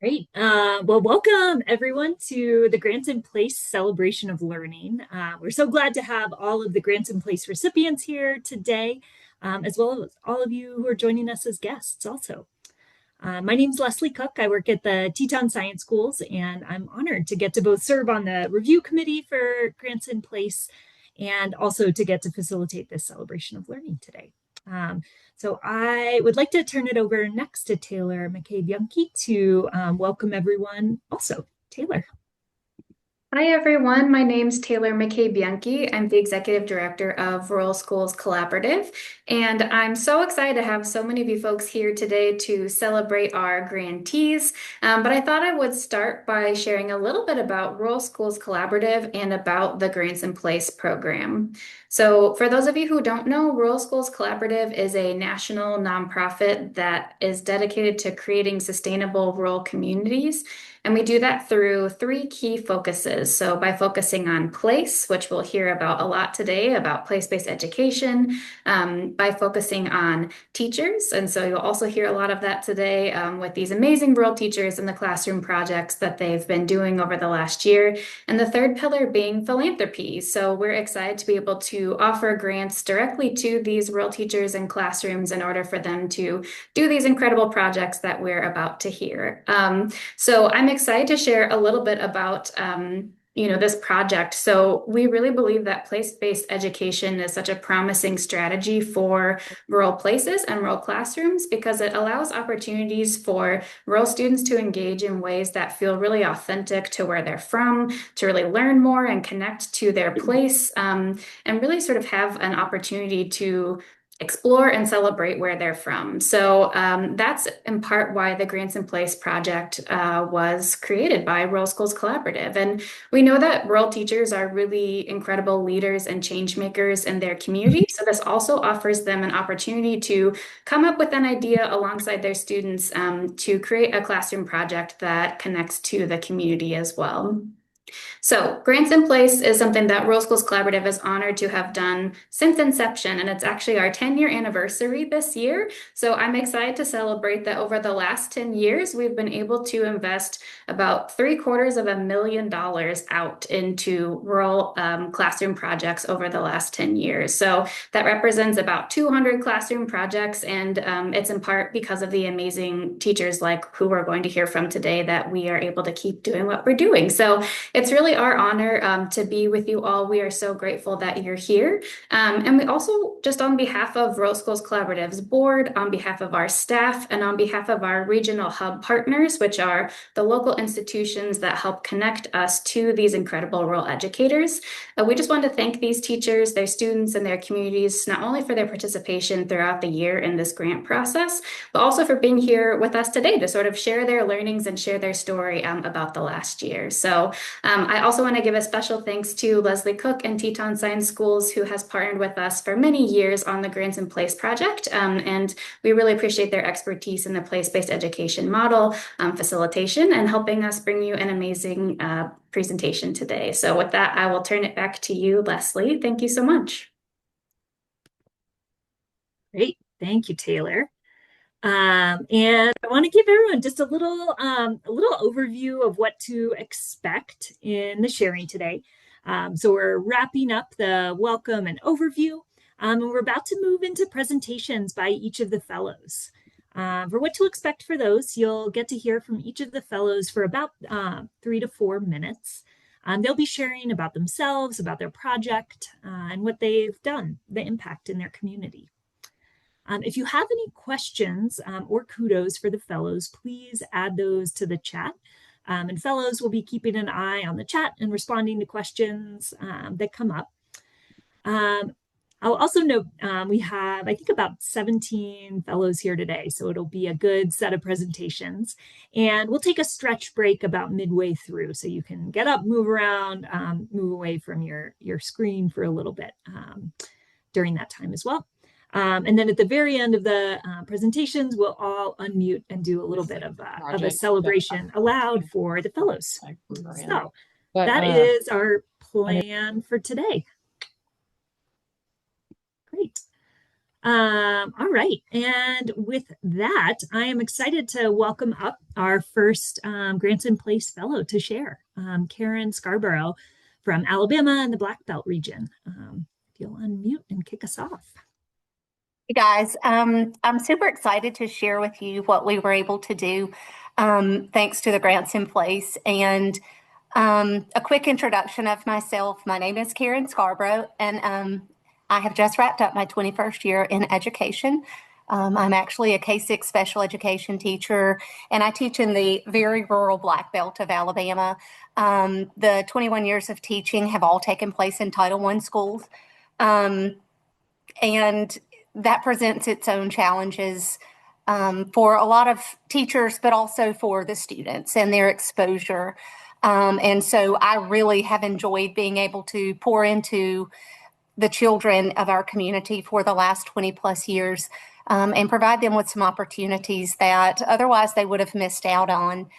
Great. Well, welcome everyone to the Grants in Place Celebration of Learning. We're so glad to have all of the Grants in Place recipients here today, as well as all of you who are joining us as guests also. My name is Leslie Cook. I work at the Teton Science Schools, and I'm honored to get to both serve on the review committee for Grants in Place and also to get to facilitate this celebration of learning today. So I would like to turn it over next to Taylor McCabe-Yunke to welcome everyone also. Taylor. Hi, everyone. My name's Taylor McCabe-Yunke. I'm the Executive Director of Rural Schools Collaborative, and I'm so excited to have so many of you folks here today to celebrate our grantees. But I thought I would start by sharing a little bit about Rural Schools Collaborative and about the Grants in Place program. So for those of you who don't know, Rural Schools Collaborative is a national nonprofit that is dedicated to creating sustainable rural communities. And we do that through three key focuses. So by focusing on place, which we'll hear about a lot today, about place-based education, by focusing on teachers. And so you'll also hear a lot of that today with these amazing rural teachers and the classroom projects that they've been doing over the last year. And the third pillar being philanthropy. So we're excited to be able to offer grants directly to these rural teachers and classrooms in order for them to do these incredible projects that we're about to hear. So I'm excited to share a little bit about this project. So we really believe that place-based education is such a promising strategy for rural places and rural classrooms because it allows opportunities for rural students to engage in ways that feel really authentic to where they're from, to really learn more and connect to their place, and really sort of have an opportunity to explore and celebrate where they're from. So that's in part why the Grants in Place project was created by Rural Schools Collaborative. And we know that rural teachers are really incredible leaders and change makers in their community. So this also offers them an opportunity to come up with an idea alongside their students to create a classroom project that connects to the community as well. So Grants in Place is something that Rural Schools Collaborative is honored to have done since inception, and it's actually our 10-year anniversary this year. So I'm excited to celebrate that over the last 10 years, we've been able to invest about $750,000 out into rural classroom projects over the last 10 years. So that represents about 200 classroom projects, and it's in part because of the amazing teachers like who we're going to hear from today that we are able to keep doing what we're doing. So it's really our honor to be with you all. We are so grateful that you're here. And we also, just on behalf of Rural Schools Collaborative's board, on behalf of our staff, and on behalf of our regional hub partners, which are the local institutions that help connect us to these incredible rural educators, we just want to thank these teachers, their students, and their communities, not only for their participation throughout the year in this grant process, but also for being here with us today to sort of share their learnings and share their story about the last year. So I also want to give a special thanks to Leslie Cook and Teton Science Schools, who has partnered with us for many years on the Grants in Place project. And we really appreciate their expertise in the place-based education model, facilitation, and helping us bring you an amazing presentation today. So with that, I will turn it back to you, Leslie. Thank you so much. Great. Thank you, Taylor. And I want to give everyone just a little overview of what to expect in the sharing today. So we're wrapping up the welcome and overview, and we're about to move into presentations by each of the fellows. For what to expect for those, you'll get to hear from each of the fellows for about 3 to 4 minutes. They'll be sharing about themselves, about their project, and what they've done, the impact in their community. If you have any questions or kudos for the fellows, please add those to the chat. And fellows will be keeping an eye on the chat and responding to questions that come up. I'll also note we have, I think, about 17 fellows here today, so it'll be a good set of presentations. And we'll take a stretch break about midway through, so you can get up, move around, move away from your screen for a little bit during that time as well. And then at the very end of the presentations, we'll all unmute and do a little bit of a celebration aloud for the fellows. So that is our plan for today. Great. All right. And with that, I am excited to welcome up our first Grants in Place Fellow to share, Karen Scarbrough from Alabama and the Black Belt region. If you'll unmute and kick us off. Hey guys, I'm super excited to share with you what we were able to do thanks to the grants in place. And a quick introduction of myself. My name is Karen Scarbrough, and I have just wrapped up my 21st year in education. I'm actually a K-6 special education teacher, and I teach in the very rural Black Belt of Alabama. The 21 years of teaching have all taken place in Title I schools. And that presents its own challenges for a lot of teachers, but also for the students and their exposure. And so I really have enjoyed being able to pour into the children of our community for the last 20 plus years and provide them with some opportunities that otherwise they would have missed out on.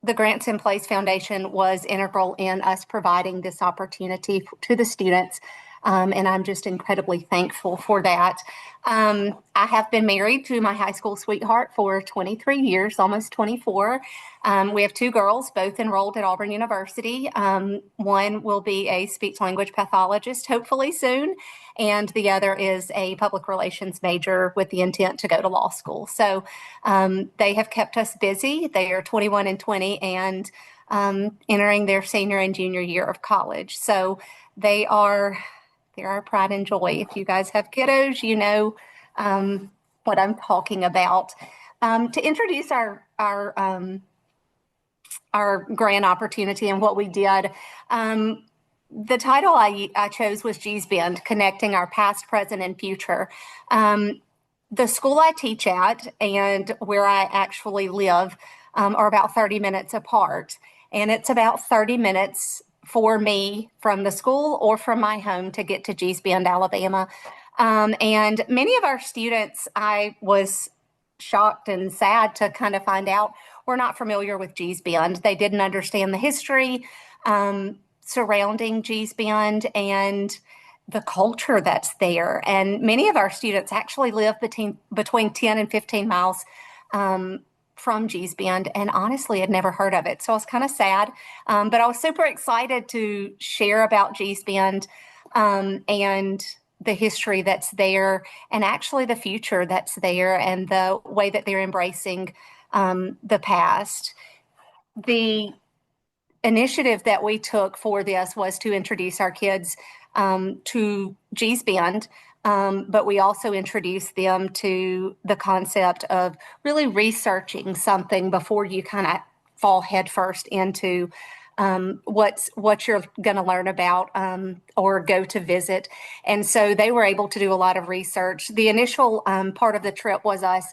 The Grants in Place Foundation was integral in us providing this opportunity to the students. And I'm just incredibly thankful for that. I have been married to my high school sweetheart for 23 years, almost 24. We have two girls, both enrolled at Auburn University. One will be a speech language pathologist, hopefully soon, and the other is a public relations major with the intent to go to law school. So they have kept us busy. They are 21 and 20 and entering their senior and junior year of college. So they're our pride and joy. If you guys have kiddos, you know what I'm talking about. To introduce our grant opportunity and what we did, the title I chose was G's Bend, Connecting Our Past, Present, and Future. The school I teach at and where I actually live are about 30 minutes apart. And it's about 30 minutes for me from the school or from my home to get to G's Bend, Alabama. And many of our students, I was shocked and sad to kind of find out, were not familiar with G's Bend. They didn't understand the history surrounding G's Bend and the culture that's there. And many of our students actually live between 10 and 15 miles from G's Bend, and honestly had never heard of it. So I was kind of sad, but I was super excited to share about G's Bend and the history that's there and actually the future that's there and the way that they're embracing the past. The initiative that we took for this was to introduce our kids to G's Bend, but we also introduced them to the concept of really researching something before you kind of fall headfirst into what you're going to learn about or go to visit. And so they were able to do a lot of research. The initial part of the trip was us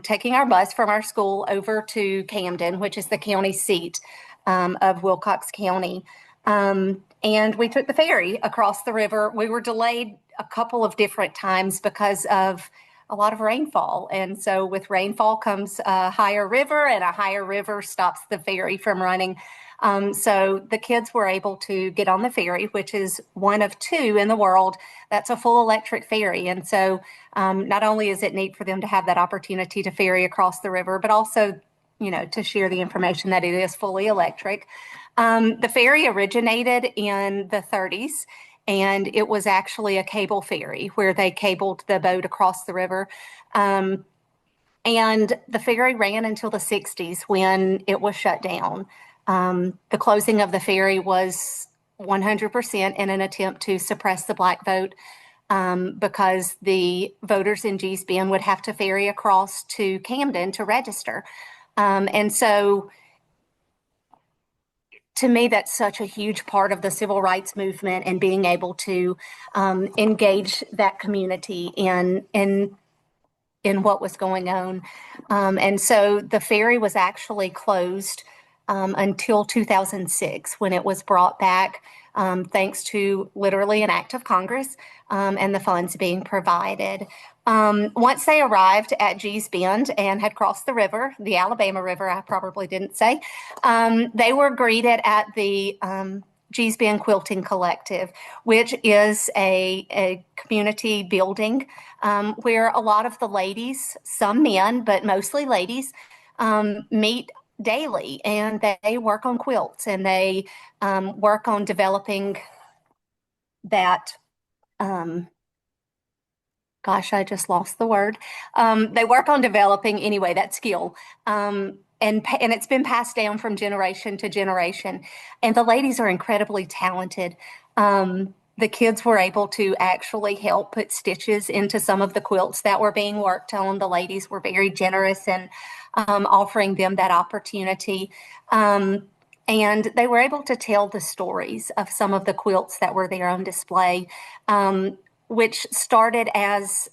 taking our bus from our school over to Camden, which is the county seat of Wilcox County. And we took the ferry across the river. We were delayed a couple of different times because of a lot of rainfall. And so with rainfall comes a higher river, and a higher river stops the ferry from running. So the kids were able to get on the ferry, which is one of two in the world that's a full electric ferry. And so not only is it neat for them to have that opportunity to ferry across the river, but also, you know, to share the information that it is fully electric. The ferry originated in the 30s, and it was actually a cable ferry where they cabled the boat across the river. And the ferry ran until the 60s when it was shut down. The closing of the ferry was 100% in an attempt to suppress the black vote because the voters in G's Bend would have to ferry across to Camden to register. And so to me, that's such a huge part of the civil rights movement and being able to engage that community in what was going on. And so the ferry was actually closed until 2006 when it was brought back thanks to literally an act of Congress and the funds being provided. Once they arrived at G's Bend and had crossed the river, the Alabama River, I probably didn't say, they were greeted at the Band Quilting Collective, which is a community building where a lot of the ladies, some men, but mostly ladies, meet daily, and they work on quilts, and they work on developing that. Gosh, I just lost the word. They work on developing anyway that skill. And it's been passed down from generation to generation. And the ladies are incredibly talented. The kids were able to actually help put stitches into some of the quilts that were being worked on. The ladies were very generous in offering them that opportunity. And they were able to tell the stories of some of the quilts that were there on display, which started as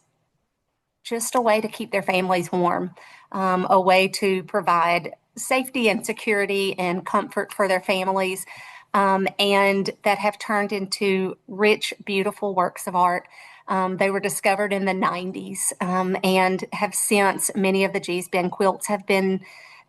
just a way to keep their families warm, a way to provide safety and security and comfort for their families, and that have turned into rich, beautiful works of art. They were discovered in the 90s and have since, many of the Band quilts have been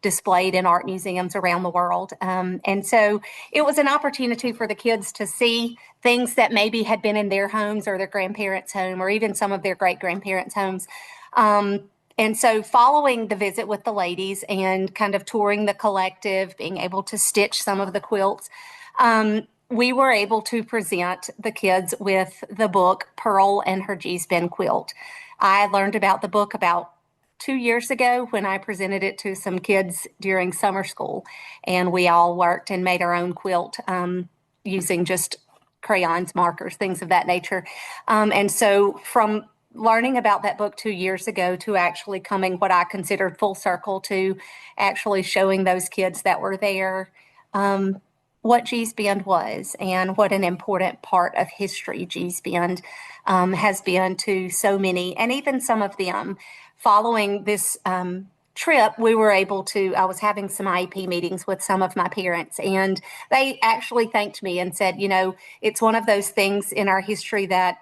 displayed in art museums around the world. And so it was an opportunity for the kids to see things that maybe had been in their homes or their grandparents' home or even some of their great-grandparents' homes. And so following the visit with the ladies and kind of touring the collective, being able to stitch some of the quilts, we were able to present the kids with the book, Pearl and Her Band Quilt. I learned about the book about 2 years ago when I presented it to some kids during summer school, and we all worked and made our own quilt using just crayons, markers, things of that nature. And so from learning about that book 2 years ago to actually coming what I considered full circle to actually showing those kids that were there what Band was and what an important part of history Band has been to so many, and even some of them. Following this trip, we were able to, I was having some IEP meetings with some of my parents, and they actually thanked me and said, you know, it's one of those things in our history that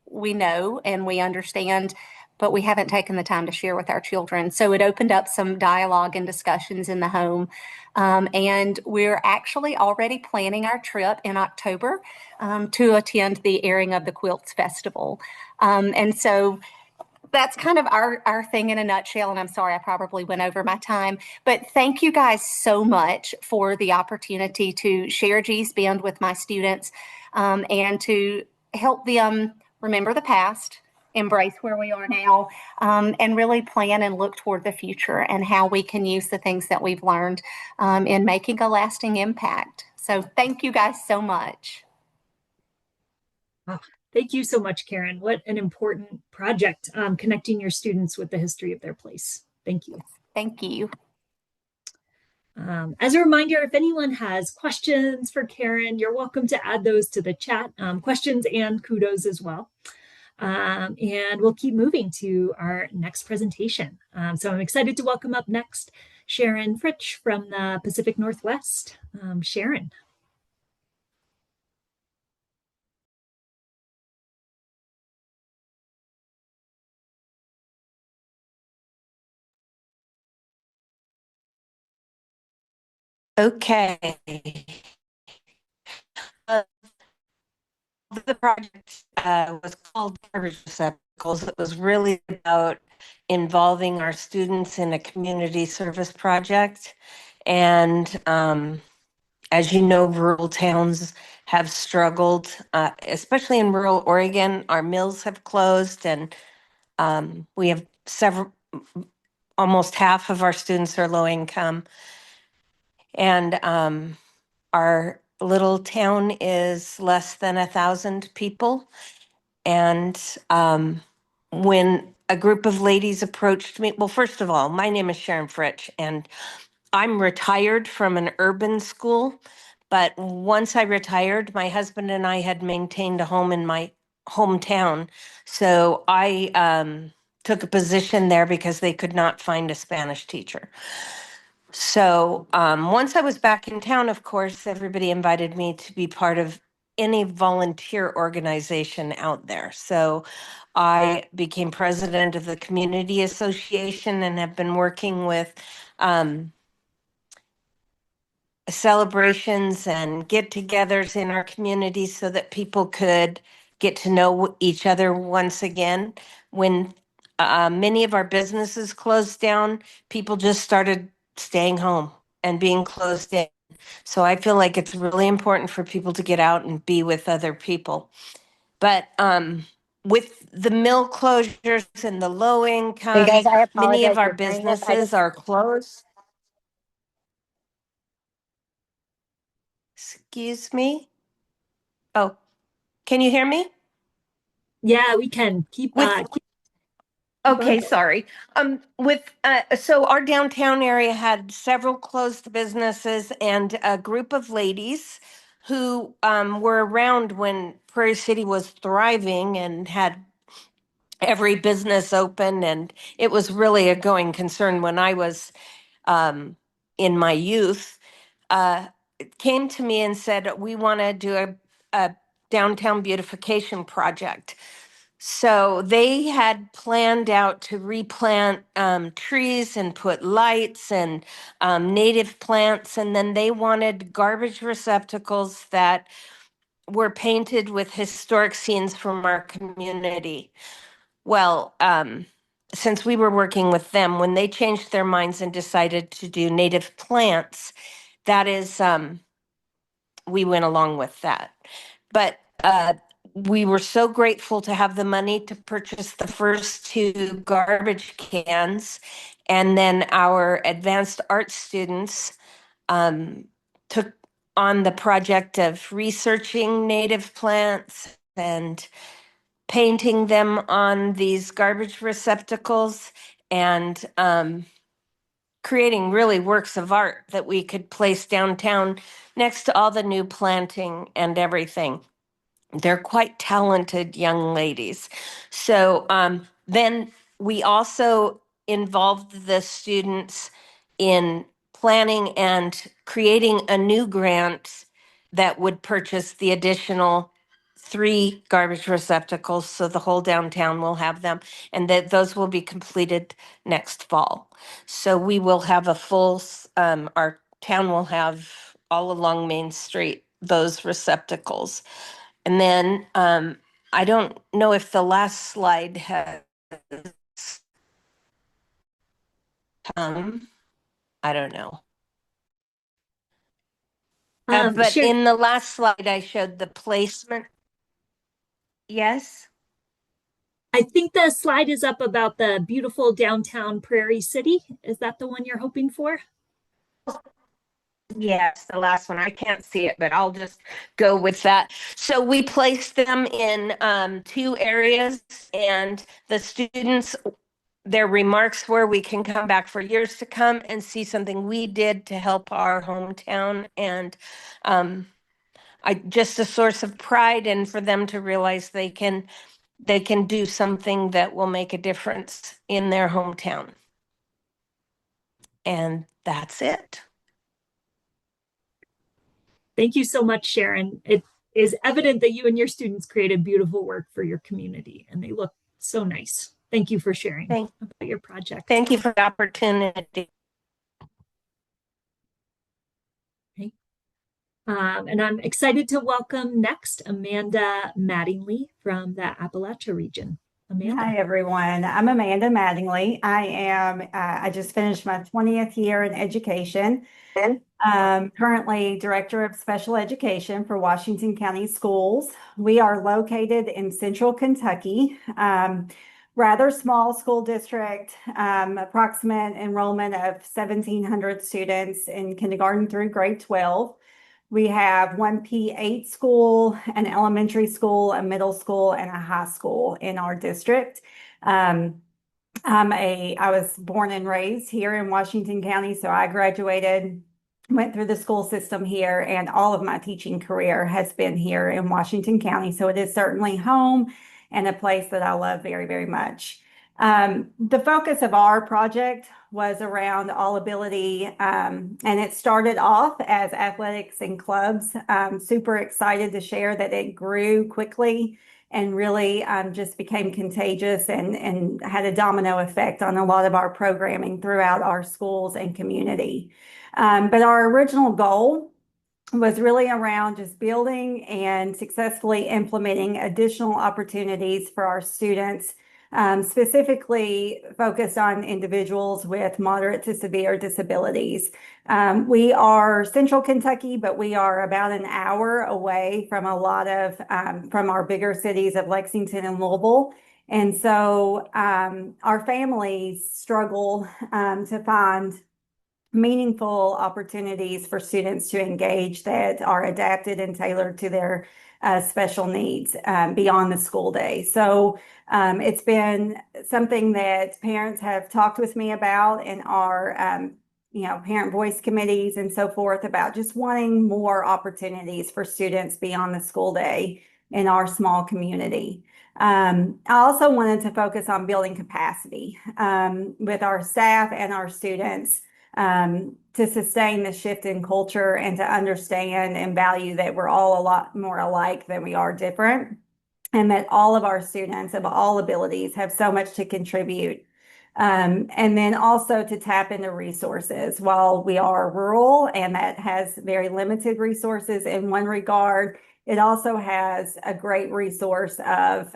we know and we understand, but we haven't taken the time to share with our children. So it opened up some dialogue and discussions in the home. And we're actually already planning our trip in October to attend the airing of the Quilts Festival. And so that's kind of our thing in a nutshell. And I'm sorry, I probably went over my time, but thank you guys so much for the opportunity to share Band with my students and to help them remember the past, embrace where we are now, and really plan and look toward the future and how we can use the things that we've learned in making a lasting impact. So thank you guys so much. Oh, thank you so much, Karen. What an important project, connecting your students with the history of their place. Thank you. Thank you. As a reminder, if anyone has questions for Karen, you're welcome to add those to the chat, questions and kudos as well. And we'll keep moving to our next presentation. So I'm excited to welcome up next Sharon Fritsch from the Pacific Northwest. Sharon. Okay. The project was called Receptacles. It was really about involving our students in a community service project. And as you know, rural towns have struggled, especially in rural Oregon. Our mills have closed, and we have almost half of our students are low income. And our little town is less than 1,000 people. And when a group of ladies approached me, well, first of all, my name is Sharon Fritsch, and I'm retired from an urban school. But once I retired, my husband and I had maintained a home in my hometown. So I took a position there because they could not find a Spanish teacher. So once I was back in town, of course, everybody invited me to be part of any volunteer organization out there. So I became president of the community association and have been working with celebrations and get-togethers in our community so that people could get to know each other once again. When many of our businesses closed down, people just started staying home and being closed in. So I feel like it's really important for people to get out and be with other people. But with the mill closures and the low Hey income, guys, I many of apologize our for hearing this. I businesses just are closed. Excuse me? Oh, can you hear me? Yeah, we can With keep going. Okay, sorry. With so our downtown area had several closed businesses and a group of ladies who were around when Prairie City was thriving and had every business open, and it was really a going concern when I was in my youth. Came to me and said, "We want to do a downtown beautification project." So they had planned out to replant trees and put lights and native plants, and then they wanted garbage receptacles that were painted with historic scenes from our community. Well, since we were working with them, when they changed their minds and decided to do native plants, that is, we went along with that. But we were so grateful to have the money to purchase the first two garbage cans. And then our advanced art students took on the project of researching native plants and painting them on these garbage receptacles and creating really works of art that we could place downtown next to all the new planting and everything. They're quite talented young ladies. So then we also involved the students in planning and creating a new grant that would purchase the additional three garbage receptacles. So the whole downtown will have them, and that those will be completed next fall. So we will have a full, our town will have all along Main Street those receptacles. And then I don't know if the last slide has come. I don't know. But Sharon, in the last slide, I showed the placement. Yes? I think the slide is up about the beautiful downtown Prairie City. Is that the one you're hoping for? Yes, the last one. I can't see it, but I'll just go with that. So we placed them in two areas, and the students, their remarks were, we can come back for years to come and see something we did to help our hometown. And I just a source of pride, and for them to realize they can do something that will make a difference in their hometown. And that's it. Thank you so much, Sharon. It is evident that you and your students created beautiful work for your community, and they look so nice. Thank you for sharing Thank, about your project. thank you for the opportunity. Okay. And I'm excited to welcome next Amanda Mattingly from the Appalachia region. Amanda. Hi everyone. I'm Amanda Mattingly. I just finished my 20th year in education. Currently Director of Special Education for Washington County Schools. We are located in Central Kentucky. Rather small school district, approximate enrollment of 1,700 students in kindergarten through grade 12. We have one P8 school, an elementary school, a middle school, and a high school in our district. I was born and raised here in Washington County, so I graduated, went through the school system here, and all of my teaching career has been here in Washington County. So it is certainly home and a place that I love very, very much. The focus of our project was around all ability, and it started off as athletics and clubs. Super excited to share that it grew quickly and really just became contagious and had a domino effect on a lot of our programming throughout our schools and community. But our original goal was really around just building and successfully implementing additional opportunities for our students, specifically focused on individuals with moderate to severe disabilities. We are Central Kentucky, but we are about an hour away from a lot of, from our bigger cities of Lexington and Louisville. And so our families struggle to find meaningful opportunities for students to engage that are adapted and tailored to their special needs beyond the school day. So it's been something that parents have talked with me about in our parent voice committees and so forth, about just wanting more opportunities for students beyond the school day in our small community. I also wanted to focus on building capacity with our staff and our students to sustain the shift in culture and to understand and value that we're all a lot more alike than we are different, and that all of our students of all abilities have so much to contribute. And then also to tap into resources. While we are rural and that has very limited resources in one regard, it also has a great resource of,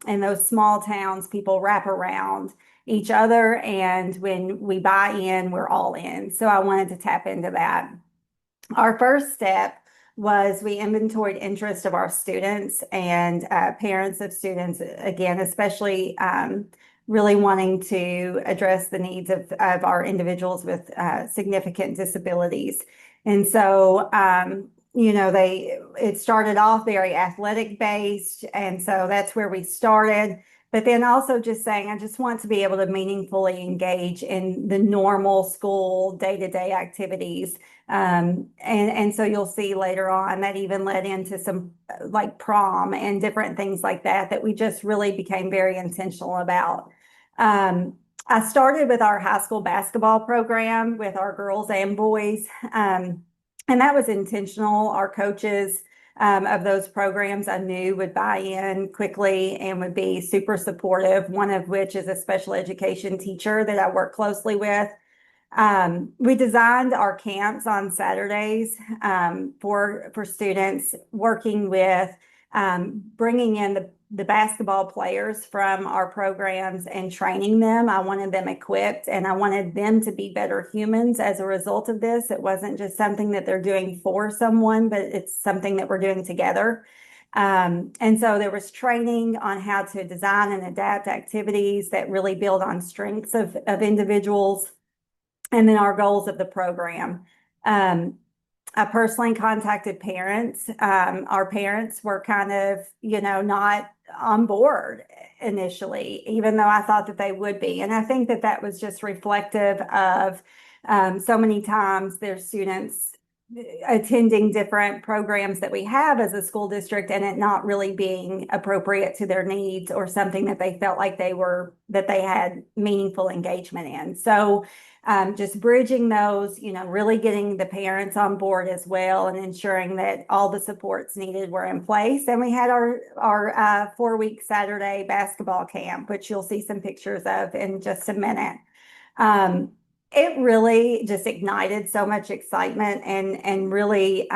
in those small towns, people wrap around each other, and when we buy in, we're all in. So I wanted to tap into that. Our first step was we inventoried interest of our students and parents of students, again, especially really wanting to address the needs of our individuals with significant disabilities. And so, it started off very athletic based. And so that's where we started. But then also just saying, I just want to be able to meaningfully engage in the normal school day-to-day activities. And so you'll see later on that even led into some like prom and different things like that we just really became very intentional about. I started with our high school basketball program with our girls and boys. And that was intentional. Our coaches of those programs I knew would buy in quickly and would be super supportive, one of which is a special education teacher that I work closely with. We designed our camps on Saturdays for students, working with bringing in the basketball players from our programs and training them. I wanted them equipped, and I wanted them to be better humans as a result of this. It wasn't just something that they're doing for someone, but it's something that we're doing together. And so there was training on how to design and adapt activities that really build on strengths of individuals, and then our goals of the program. I personally contacted parents. Our parents were kind of, not on board initially, even though I thought that they would be. And I think that that was just reflective of so many times there's students attending different programs that we have as a school district and it not really being appropriate to their needs or something that they felt like that they had meaningful engagement in. So just bridging those, really getting the parents on board as well and ensuring that all the supports needed were in place. And we had our 4-week Saturday basketball camp, which you'll see some pictures of in just a minute. It really just ignited so much excitement and really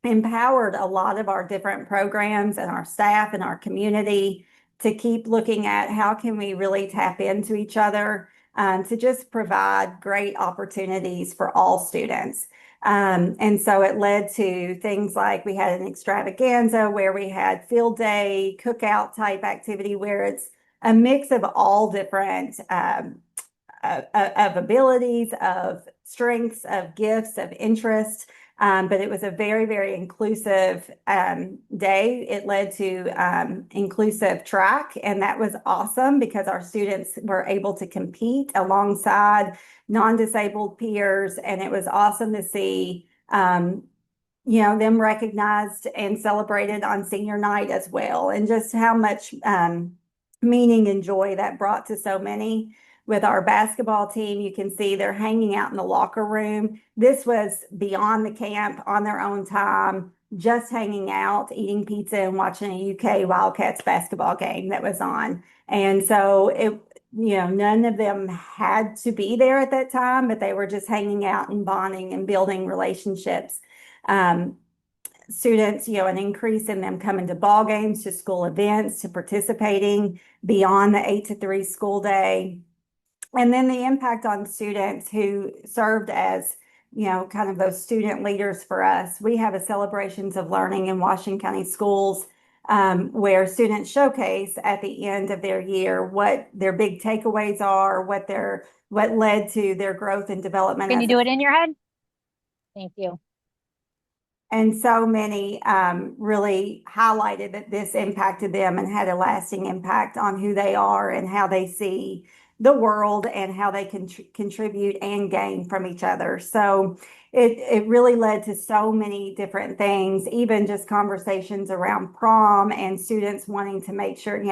empowered a lot of our different programs and our staff and our community to keep looking at how can we really tap into each other to just provide great opportunities for all students. And so it led to things like we had an extravaganza where we had field day, cookout type activity where it's a mix of all different of abilities, of strengths, of gifts, of interests. But it was a very, very inclusive day. It led to inclusive track, and that was awesome because our students were able to compete alongside non-disabled peers, and it was awesome to see them recognized and celebrated on senior night as well, and just how much meaning and joy that brought to so many. With our basketball team, you can see they're hanging out in the locker room. This was beyond the camp on their own time, just hanging out, eating pizza, and watching a UK Wildcats basketball game that was on. And so none of them had to be there at that time, but they were just hanging out and bonding and building relationships. Students, an increase in them coming to ball games, to school events, to participating beyond the 8 to 3 school day. And then the impact on students who served as, kind of those student leaders for us. We have a celebrations of learning in Washington County schools, where students showcase at the end of their year what their big takeaways are, what led to their growth and development. Can you do it in your head? Thank you. And so many really highlighted that this impacted them and had a lasting impact on who they are and how they see the world and how they can contribute and gain from each other. So it really led to so many different things, even just conversations around prom and students wanting to make sure,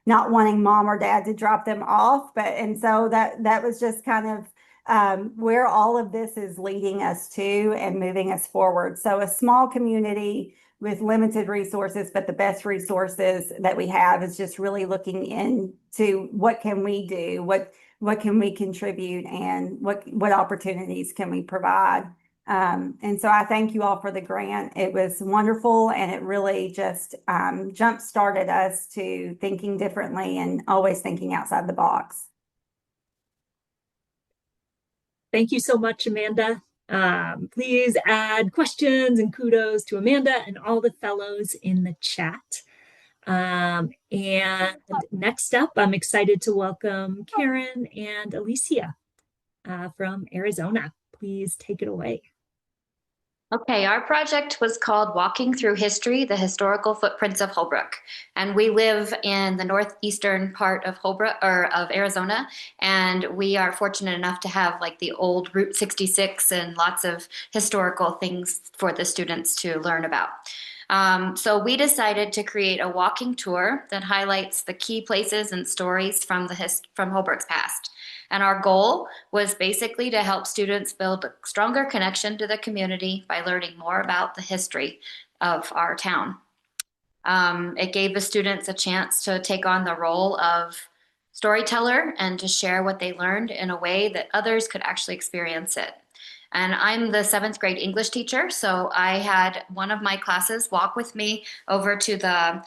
not wanting mom or dad to drop them off. And so that was just kind of where all of this is leading us to and moving us forward. So a small community with limited resources, but the best resources that we have is just really looking into what can we do, what can we contribute, and what opportunities can we provide. And so I thank you all for the grant. It was wonderful, and it really just jump-started us to thinking differently and always thinking outside the box. Thank you so much, Amanda. Please add questions and kudos to Amanda and all the fellows in the chat. And next up, I'm excited to welcome Karen and Alicia from Arizona. Please take it away. Okay, our project was called Walking Through History, the Historical Footprints of Holbrook. And we live in the northeastern part of Holbrook, or of Arizona, and we are fortunate enough to have like the old Route 66 and lots of historical things for the students to learn about. So we decided to create a walking tour that highlights the key places and stories from Holbrook's past. And our goal was basically to help students build a stronger connection to the community by learning more about the history of our town. It gave the students a chance to take on the role of storyteller and to share what they learned in a way that others could actually experience it. And I'm the 7th grade English teacher, so I had one of my classes walk with me over to the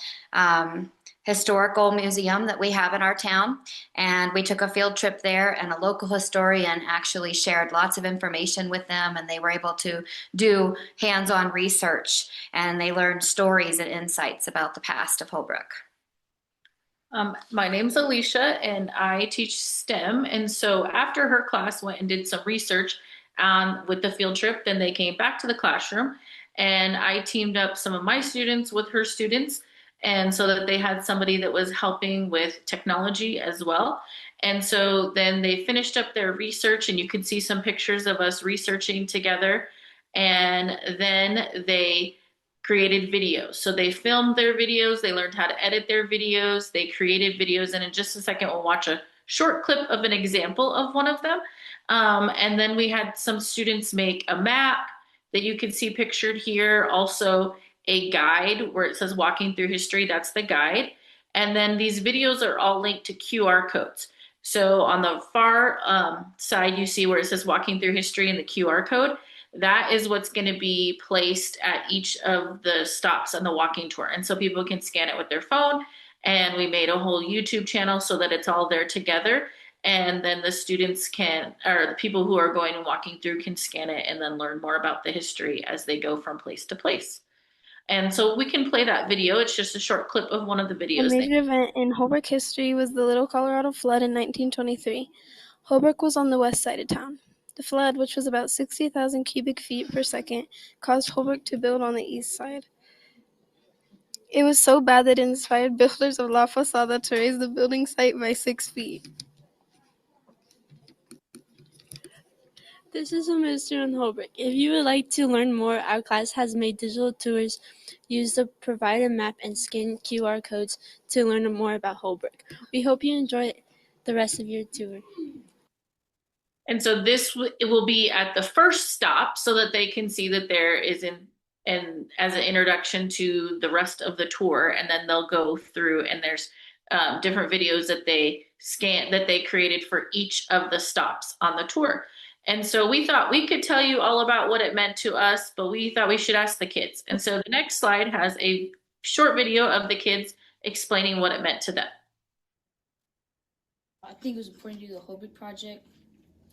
historical museum that we have in our town. And we took a field trip there, and a local historian actually shared lots of information with them, and they were able to do hands-on research, and they learned stories and insights about the past of Holbrook. My name's Alicia, and I teach STEM. And so after her class went and did some research with the field trip, then they came back to the classroom, and I teamed up some of my students with her students, and so that they had somebody that was helping with technology as well. And so then they finished up their research, and you could see some pictures of us researching together. And then they created videos. So they filmed their videos, they learned how to edit their videos, they created videos, and in just a second we'll watch a short clip of an example of one of them. And then we had some students make a map that you can see pictured here, also a guide where it says Walking Through History, that's the guide. And then these videos are all linked to QR codes. So on the far side, you see where it says Walking Through History and the QR code. That is what's going to be placed at each of the stops on the walking tour. And so people can scan it with their phone. And we made a whole YouTube channel so that it's all there together. And then the students can, or the people who are going and walking through can scan it and then learn more about the history as they go from place to place. And so we can play that video. It's just a short clip of one of the videos. A major event in Holbrook history was the Little Colorado Flood in 1923. Holbrook was on the west side of town. The flood, which was about 60,000 cubic feet per second, caused Holbrook to build on the east side. It was so bad that it inspired builders of La Posada to raise the building site by 6 feet. This is a Mr. in Holbrook. If you would like to learn more, our class has made digital tours. Use the provided map and scan QR codes to learn more about Holbrook. We hope you enjoy the rest of your tour. And so this it will be at the first stop so that they can see that there is and as an introduction to the rest of the tour. And then they'll go through, and there's different videos that they created for each of the stops on the tour. And so we thought we could tell you all about what it meant to us, but we thought we should ask the kids. And so the next slide has a short video of the kids explaining what it meant to them. I think it was important to do the Holbrook project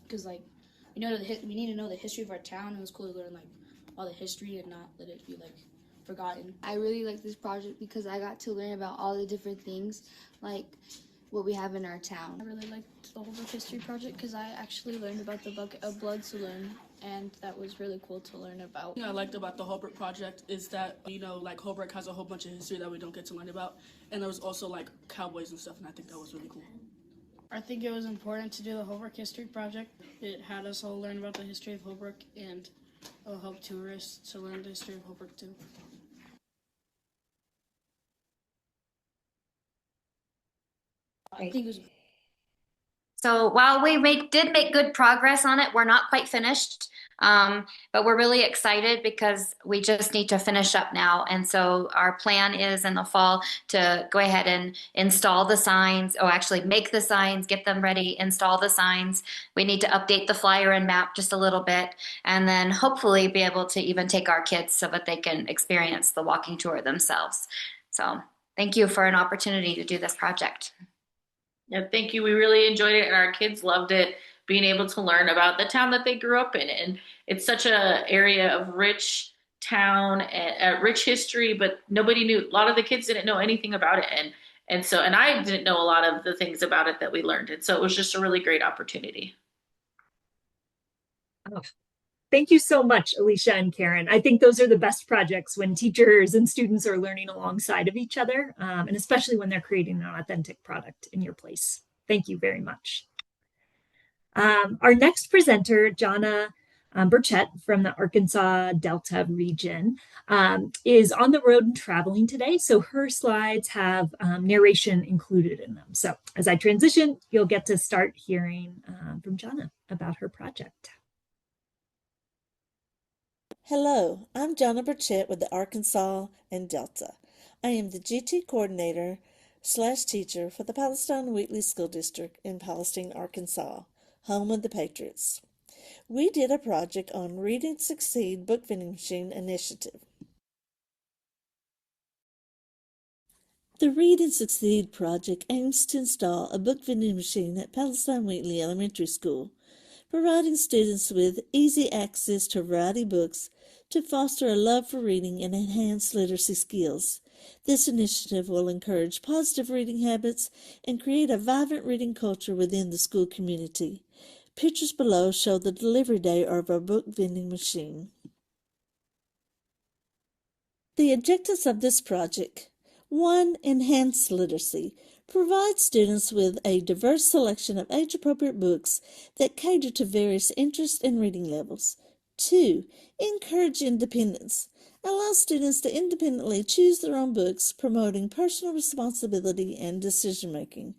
because, like, we need to know the history of our town. It was cool to learn, like, all the history and not let it be, like, forgotten. I really like this project because I got to learn about all the different things, like what we have in our town. I really liked the Holbrook history project because I actually learned about the bucket of blood to learn, and that was really cool to learn about. The thing I liked about the Holbrook project is that, you know, like, Holbrook has a whole bunch of history that we don't get to learn about, and there was also, like, cowboys and stuff, and I think that was really cool. I think it was important to do the Holbrook history project. It had us all learn about the history of Holbrook, and it'll help tourists to learn the history of Holbrook too. I think it was. So while we did make good progress on it, we're not quite finished. But we're really excited because we just need to finish up now. And so our plan is in the fall to go ahead and install the signs, or actually make the signs, get them ready, install the signs. We need to update the flyer and map just a little bit, and then hopefully be able to even take our kids so that they can experience the walking tour themselves. So thank you for an opportunity to do this project. Yeah, thank you. We really enjoyed it, and our kids loved it, being able to learn about the town that they grew up in. And it's such a area of rich town and rich history, but nobody knew. A lot of the kids didn't know anything about it, and I didn't know a lot of the things about it that we learned. And so it was just a really great opportunity. Oh, thank you so much, Alicia and Karen. I think those are the best projects when teachers and students are learning alongside of each other, and especially when they're creating an authentic product in your place. Thank you very much. Our next presenter, Johna Burchett from the Arkansas Delta region, is on the road and traveling today. So her slides have narration included in them. So as I transition, you'll get to start hearing from Johna about her project. Hello, I'm Johna Burchett with the Arkansas and Delta. I am the GT coordinator / teacher for the Palestine Wheatley School District in Palestine, Arkansas, home of the Patriots. We did a project on Read and Succeed Book Vending Machine Initiative. The Read and Succeed project aims to install a book vending machine at Palestine Wheatley Elementary School, providing students with easy access to variety books to foster a love for reading and enhance literacy skills. This initiative will encourage positive reading habits and create a vibrant reading culture within the school community. Pictures below show the delivery day of our book vending machine. The objectives of this project: 1. Enhance literacy. Provide students with a diverse selection of age-appropriate books that cater to various interests and reading levels. 2. Encourage independence. Allow students to independently choose their own books, promoting personal responsibility and decision-making.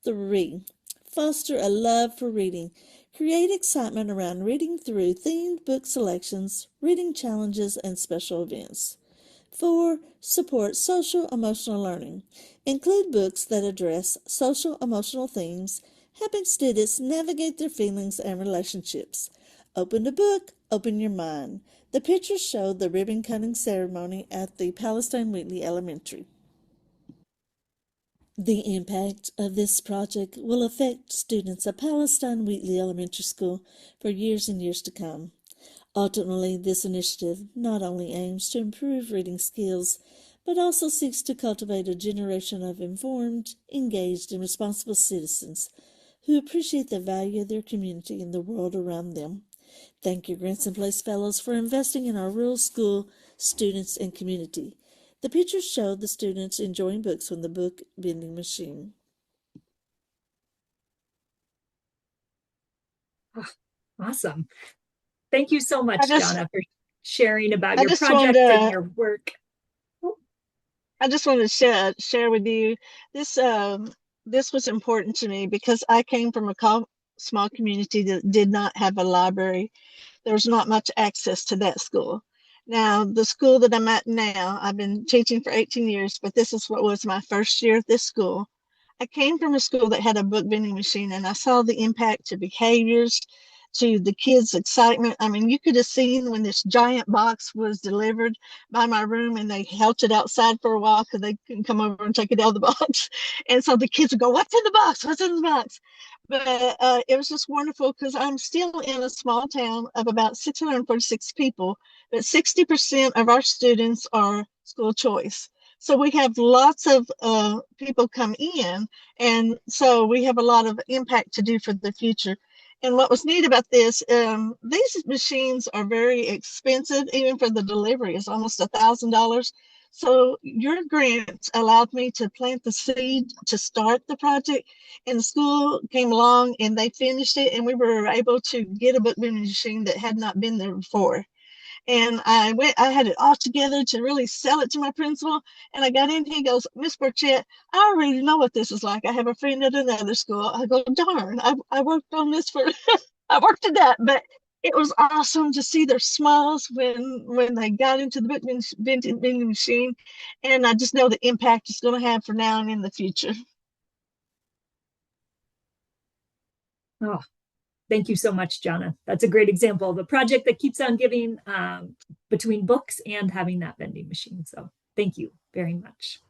3. Foster a love for reading. Create excitement around reading through themed book selections, reading challenges, and special events. 4. Support social-emotional learning. Include books that address social-emotional themes, helping students navigate their feelings and relationships. Open a book, open your mind. The pictures show the ribbon-cutting ceremony at the Palestine Wheatley Elementary. The impact of this project will affect students at Palestine Wheatley Elementary School for years and years to come. Ultimately, this initiative not only aims to improve reading skills, but also seeks to cultivate a generation of informed, engaged, and responsible citizens who appreciate the value of their community and the world around them. Thank you, Grants and Place Fellows, for investing in our rural school students and community. The pictures show the students enjoying books from the book vending machine. Oh, awesome. Thank you so much, Johna, for sharing about your project and your work. I just wanted to share with you this. This was important to me because I came from a small community that did not have a library. There was not much access to that school. Now, the school that I'm at now, I've been teaching for 18 years, but this is what was my first year at this school. I came from a school that had a book vending machine, and I saw the impact to behaviors, to the kids' excitement. I mean, you could have seen when this giant box was delivered by my room and they held it outside for a while because they couldn't come over and take it out of the box. And so the kids would go, "What's in the box? What's in the box?" But it was just wonderful because I'm still in a small town of about 646 people, but 60% of our students are school choice. So we have lots of people come in, and so we have a lot of impact to do for the future. And what was neat about this, these machines are very expensive, even for the delivery. It's almost $1,000. So your grant allowed me to plant the seed to start the project, and the school came along and they finished it, and we were able to get a book vending machine that had not been there before. And I had it all together to really sell it to my principal. And I got in, he goes, "Miss Burchett, I already know what this is like. I have a friend at another school." I go, "Darn, I worked on this for, I worked at that." But it was awesome to see their smiles when they got into the book vending machine. And I just know the impact it's going to have for now and in the future. Oh, thank you so much, Johna. That's a great example of a project that keeps on giving between books and having that vending machine. So thank you very much.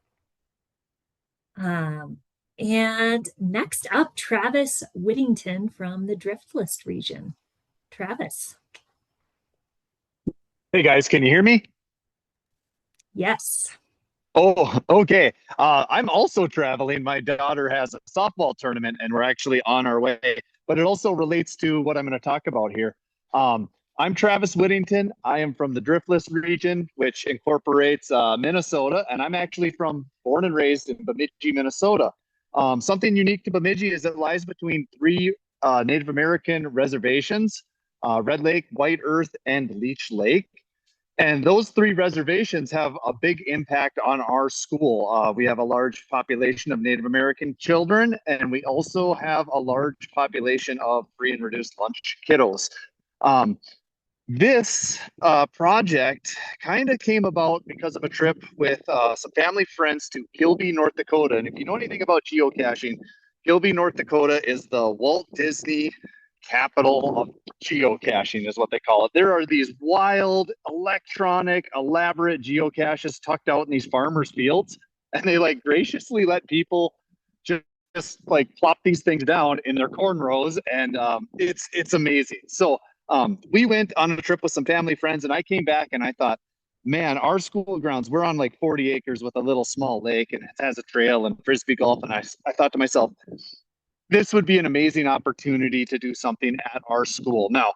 And next up, Travis Whittington from the Driftless region. Travis. Hey guys, can you hear me? Yes. Oh, okay. I'm also traveling. My daughter has a softball tournament and we're actually on our way, but it also relates to what I'm going to talk about here. I'm Travis Whittington. I am from the Driftless region, which incorporates Minnesota, and I'm actually born and raised in Bemidji, Minnesota. Something unique to Bemidji is it lies between three Native American reservations, Red Lake, White Earth, and Leech Lake. And those three reservations have a big impact on our school. We have a large population of Native American children, and we also have a large population of free and reduced lunch kiddos. This project kind of came about because of a trip with some family friends to Gilby, North Dakota. And if you know anything about geocaching, Gilby, North Dakota is the Walt Disney capital of geocaching, is what they call it. There are these wild, electronic, elaborate geocaches tucked out in these farmers' fields, and they like graciously let people just like plop these things down in their corn rows, and it's amazing. So we went on a trip with some family friends, and I came back and I thought, man, our school grounds, we're on like 40 acres with a little small lake, and it has a trail and frisbee golf. And I thought to myself, this would be an amazing opportunity to do something at our school. Now,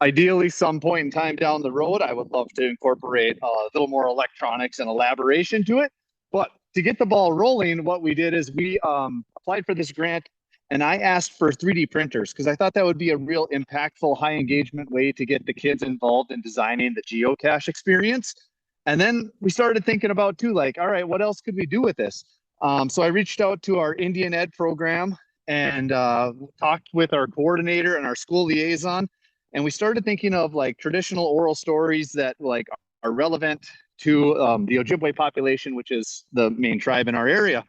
ideally, some point in time down the road, I would love to incorporate a little more electronics and elaboration to it. But to get the ball rolling, what we did is we applied for this grant, and I asked for 3D printers because I thought that would be a real impactful, high engagement way to get the kids involved in designing the geocache experience. And then we started thinking about too, like, all right, what else could we do with this? So I reached out to our Indian Ed program and talked with our coordinator and our school liaison. And we started thinking of like traditional oral stories that like are relevant to the Ojibwe population, which is the main tribe in our area.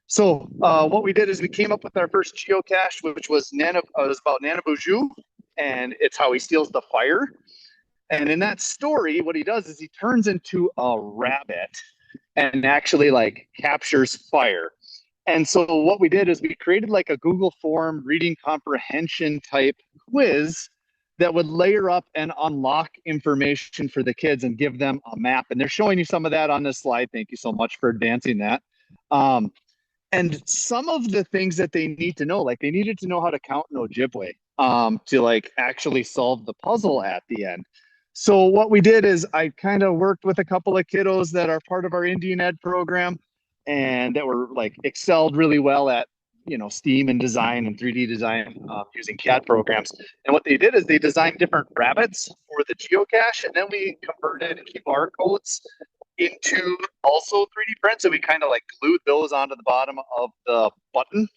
So what we did is we came up with our first geocache, which was about Nanabuju, and it's how he steals the fire. And in that story, what he does is he turns into a rabbit and actually like captures fire. And so what we did is we created like a Google form reading comprehension type quiz that would layer up and unlock information for the kids and give them a map. And they're showing you some of that on this slide. Thank you so much for advancing that. And some of the things that they need to know, like they needed to know how to count in Ojibwe to like actually solve the puzzle at the end. So what we did is I kind of worked with a couple of kiddos that are part of our Indian Ed program and that were like excelled really well at, you know, STEAM and design and 3D design using CAD programs. And what they did is they designed different rabbits for the geocache, and then we converted QR codes into also 3D print. So we kind of like glued those onto the bottom of the button,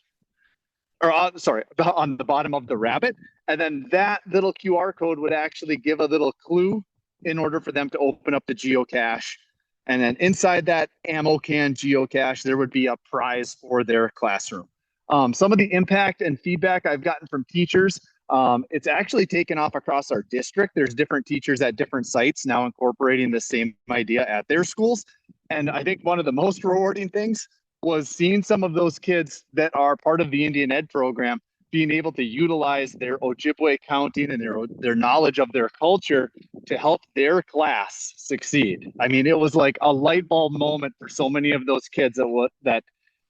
or on the bottom of the rabbit. And then that little QR code would actually give a little clue in order for them to open up the geocache. And then inside that ammo can geocache, there would be a prize for their classroom. Some of the impact and feedback I've gotten from teachers, it's actually taken off across our district. There's different teachers at different sites now incorporating the same idea at their schools. And I think one of the most rewarding things was seeing some of those kids that are part of the Indian Ed program being able to utilize their Ojibwe counting and their knowledge of their culture to help their class succeed. I mean, it was like a light bulb moment for so many of those kids that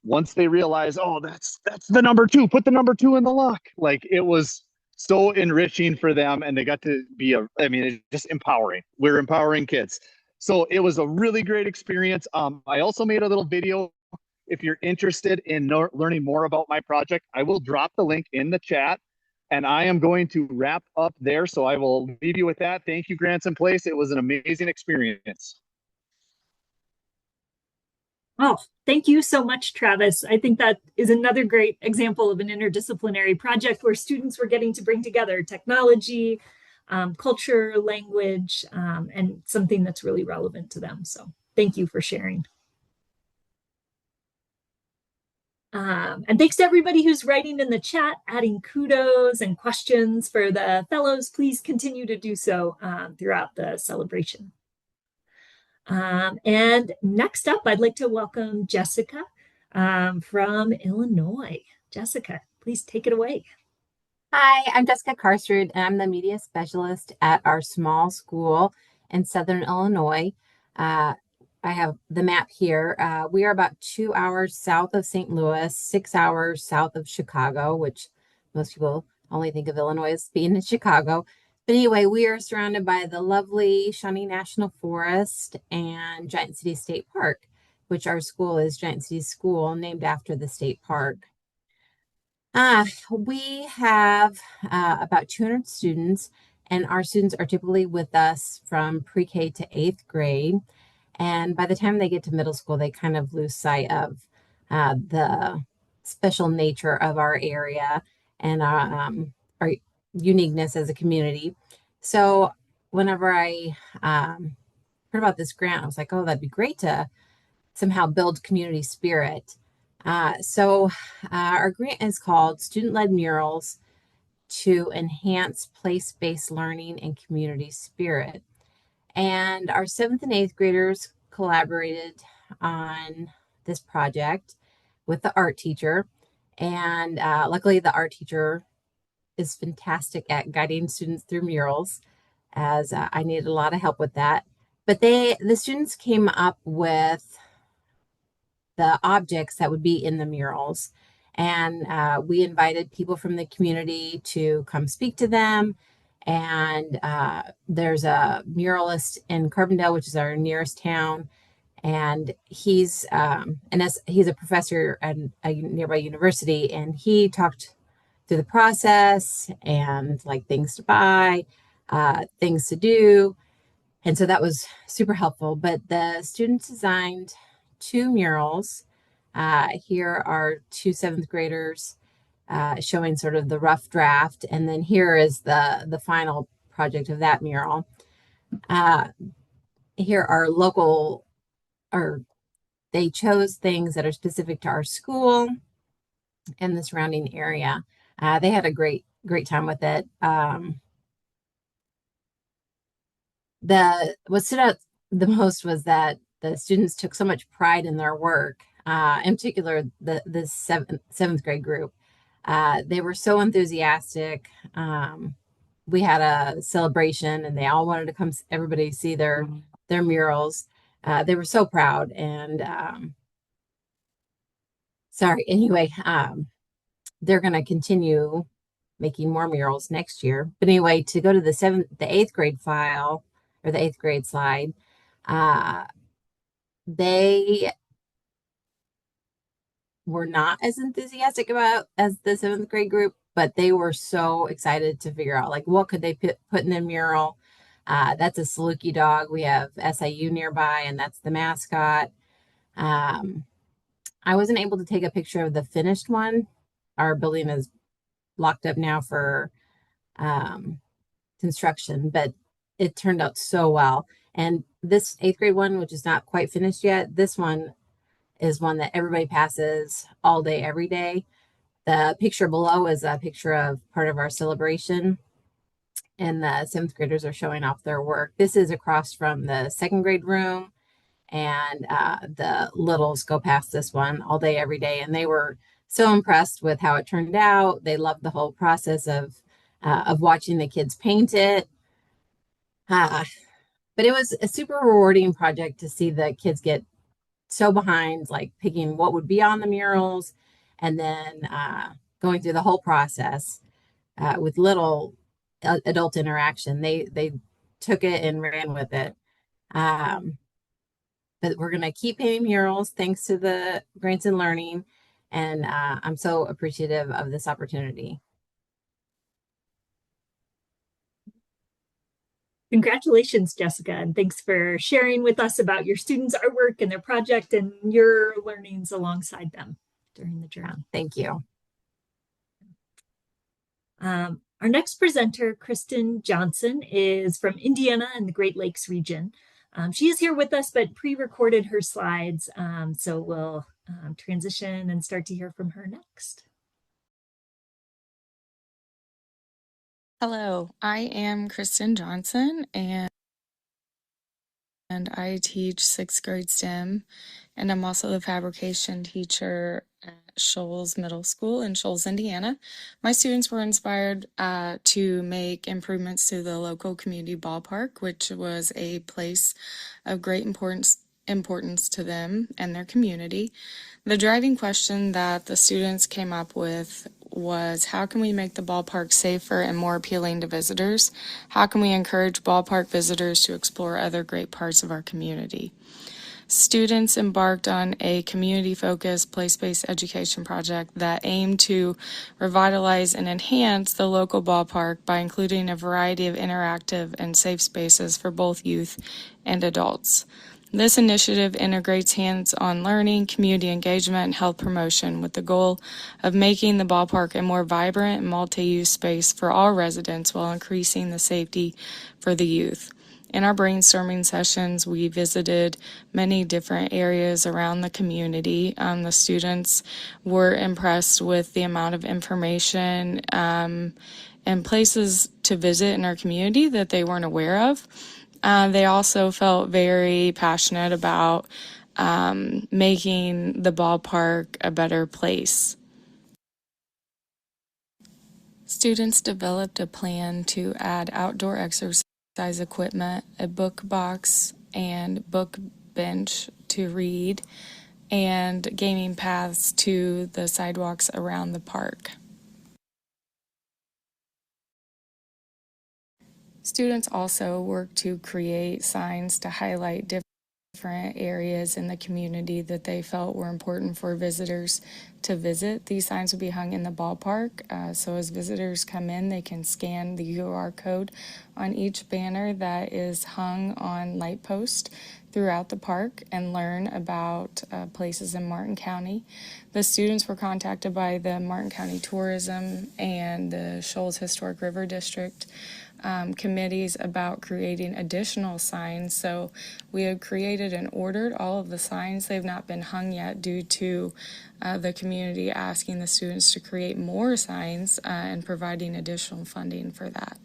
once they realize, oh, that's the number 2, put the number 2 in the lock. Like, it was so enriching for them, and they got to be it's just empowering. We're empowering kids. So it was a really great experience. I also made a little video. If you're interested in learning more about my project, I will drop the link in the chat, and I am going to wrap up there. So I will leave you with that. Thank you, Grants in Place. It was an amazing experience. Oh, thank you so much, Travis. I think that is another great example of an interdisciplinary project where students were getting to bring together technology, culture, language, and something that's really relevant to them. So thank you for sharing. And thanks to everybody who's writing in the chat, adding kudos and questions for the fellows. Please continue to do so throughout the celebration. And next up, I'd like to welcome Jessica from Illinois. Jessica, please take it away. Hi, I'm Jessica Carsrud, and I'm the media specialist at our small school in Southern Illinois. I have the map here. We are about 2 hours south of St. Louis, 6 hours south of Chicago, which most people only think of Illinois as being in Chicago. But anyway, we are surrounded by the lovely Shawnee National Forest and Giant City State Park, which our school is Giant City School, named after the state park. We have about 200 students, and our students are typically with us from pre-K to 8th grade. And by the time they get to middle school, they kind of lose sight of the special nature of our area and our uniqueness as a community. So whenever I heard about this grant, I was like, oh, that'd be great to somehow build community spirit. So our grant is called Student-Led Murals to Enhance Place-Based Learning and Community Spirit. And our 7th and 8th graders collaborated on this project with the art teacher. And luckily, the art teacher is fantastic at guiding students through murals, as I needed a lot of help with that. But the students came up with the objects that would be in the murals. And we invited people from the community to come speak to them. And there's a muralist in Carbondale, which is our nearest town. And he's a professor at a nearby university. And he talked through the process and like things to buy, things to do. And so that was super helpful. But the students designed 2 murals. Here are 2 7th graders showing sort of the rough draft. And then here is the final project of that mural. Here are they chose things that are specific to our school and the surrounding area. They had a great time with it. What stood out the most was that the students took so much pride in their work, in particular, the seventh grade group. They were so enthusiastic. We had a celebration and they all wanted to come, everybody see their murals. They were so proud and, anyway, they're going to continue making more murals next year. But anyway, to go to the 8th grade file or the 8th grade slide, they were not as enthusiastic about as the 7th grade group, but they were so excited to figure out like what could they put in the mural. That's a Saluki dog. We have SIU nearby, and that's the mascot. I wasn't able to take a picture of the finished one. Our building is locked up now for construction, but it turned out so well. And this 8th grade one, which is not quite finished yet, this one is one that everybody passes all day, every day. The picture below is a picture of part of our celebration, and the 7th graders are showing off their work. This is across from the 2nd grade room, and the littles go past this one all day, every day, and they were so impressed with how it turned out. They loved the whole process of watching the kids paint it. But it was a super rewarding project to see the kids get so behind, like picking what would be on the murals, and then going through the whole process with little adult interaction. They took it and ran with it. But we're going to keep painting murals thanks to the grants and learning, and I'm so appreciative of this opportunity. Congratulations, Jessica, and thanks for sharing with us about your students' artwork and their project and your learnings alongside them during the journey. Thank you. Our next presenter, Christin Johnson, is from Indiana and the Great Lakes region. She is here with us, but pre-recorded her slides, so we'll transition and start to hear from her next. Hello, I am Christin Johnson, and I teach 6th grade STEM, and I'm also the fabrication teacher at Shoals Middle School in Shoals, Indiana. My students were inspired to make improvements to the local community ballpark, which was a place of great importance to them and their community. The driving question that the students came up with was, how can we make the ballpark safer and more appealing to visitors? How can we encourage ballpark visitors to explore other great parts of our community? Students embarked on a community-focused, place-based education project that aimed to revitalize and enhance the local ballpark by including a variety of interactive and safe spaces for both youth and adults. This initiative integrates hands-on learning, community engagement, and health promotion with the goal of making the ballpark a more vibrant and multi-use space for all residents while increasing the safety for the youth. In our brainstorming sessions, we visited many different areas around the community. The students were impressed with the amount of information and places to visit in our community that they weren't aware of. They also felt very passionate about making the ballpark a better place. Students developed a plan to add outdoor exercise equipment, a book box and book bench to read, and gaming paths to the sidewalks around the park. Students also worked to create signs to highlight different areas in the community that they felt were important for visitors to visit. These signs will be hung in the ballpark, so as visitors come in, they can scan the QR code on each banner that is hung on light posts throughout the park and learn about places in Martin County. The students were contacted by the Martin County Tourism and the Shoals Historic River District committees about creating additional signs. So we have created and ordered all of the signs. They've not been hung yet due to the community asking the students to create more signs and providing additional funding for that.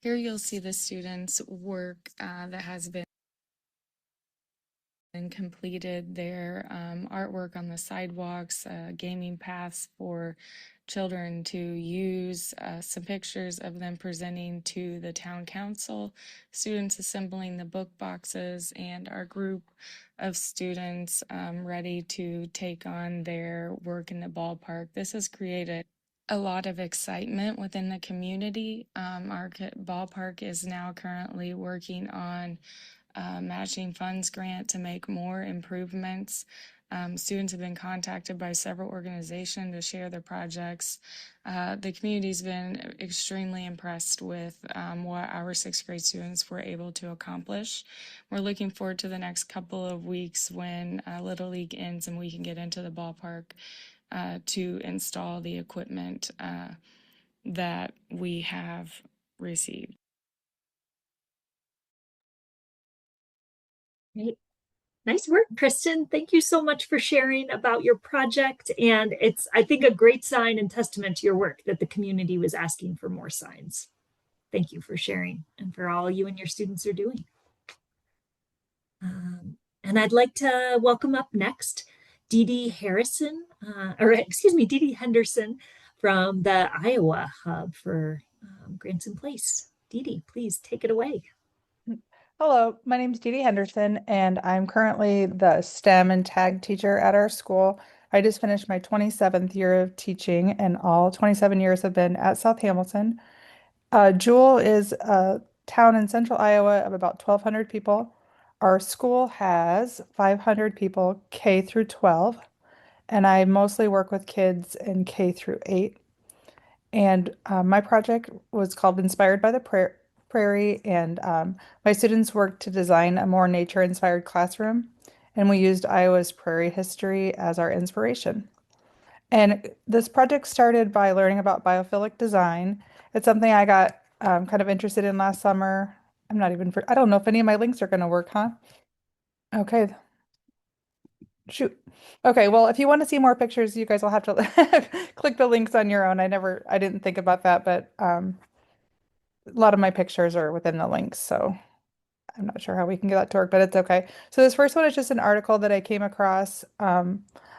Here you'll see the students' work that has been and completed their artwork on the sidewalks, gaming paths for children to use, some pictures of them presenting to the town council, students assembling the book boxes, and our group of students ready to take on their work in the ballpark. This has created a lot of excitement within the community. Our ballpark is now currently working on matching funds grant to make more improvements. Students have been contacted by several organizations to share their projects. The community's been extremely impressed with what our 6th grade students were able to accomplish. We're looking forward to the next couple of weeks when Little League ends and we can get into the ballpark to install the equipment that we have received. Great. Nice work, Christin. Thank you so much for sharing about your project. And it's, I think, a great sign and testament to your work that the community was asking for more signs. Thank you for sharing and for all you and your students are doing. And I'd like to welcome up next Dede Harrison, Dede Henderson from the Iowa Hub for Granson Place. Dede, please take it away. Hello, my name is Dede Henderson, and I'm currently the STEM and tag teacher at our school. I just finished my 27th year of teaching, and all 27 years have been at South Hamilton. Jewel is a town in central Iowa of about 1,200 people. Our school has 500 people, K through 12, and I mostly work with kids in K through 8. And my project was called Inspired by the Prairie, and my students worked to design a more nature-inspired classroom, and we used Iowa's prairie history as our inspiration. And this project started by learning about biophilic design. It's something I got kind of interested in last summer. I don't know if any of my links are going to work, huh? Okay. Shoot. Okay, well, if you want to see more pictures, you guys will have to click the links on your own. I didn't think about that, but a lot of my pictures are within the links, so I'm not sure how we can get that to work, but it's okay. So this first one is just an article that I came across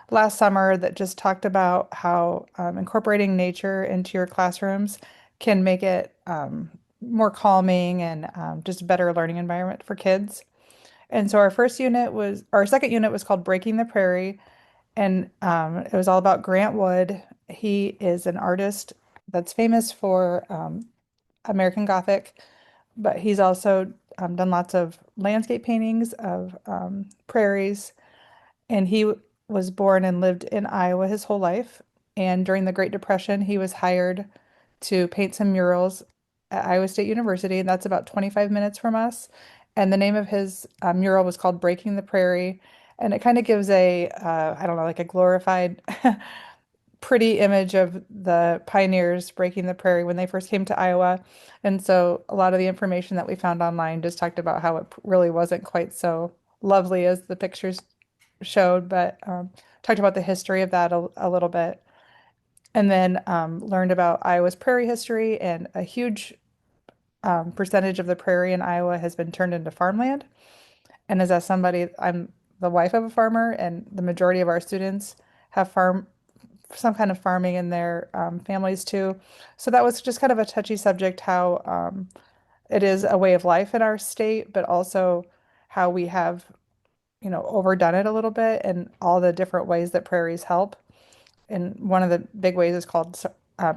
last summer that just talked about how incorporating nature into your classrooms can make it more calming and just a better learning environment for kids. And so our second unit was called Breaking the Prairie, and it was all about Grant Wood. He is an artist that's famous for American Gothic, but he's also done lots of landscape paintings of prairies. And he was born and lived in Iowa his whole life. And during the Great Depression, he was hired to paint some murals at Iowa State University, and that's about 25 minutes from us. And the name of his mural was called Breaking the Prairie. And it kind of gives I don't know, like a glorified pretty image of the pioneers breaking the prairie when they first came to Iowa. And so a lot of the information that we found online just talked about how it really wasn't quite so lovely as the pictures showed, but talked about the history of that a little bit. And then learned about Iowa's prairie history, and a huge percentage of the prairie in Iowa has been turned into farmland. And as somebody, I'm the wife of a farmer, and the majority of our students have some kind of farming in their families too. So that was just kind of a touchy subject, how it is a way of life in our state, but also how we have, overdone it a little bit, and all the different ways that prairies help. And one of the big ways is called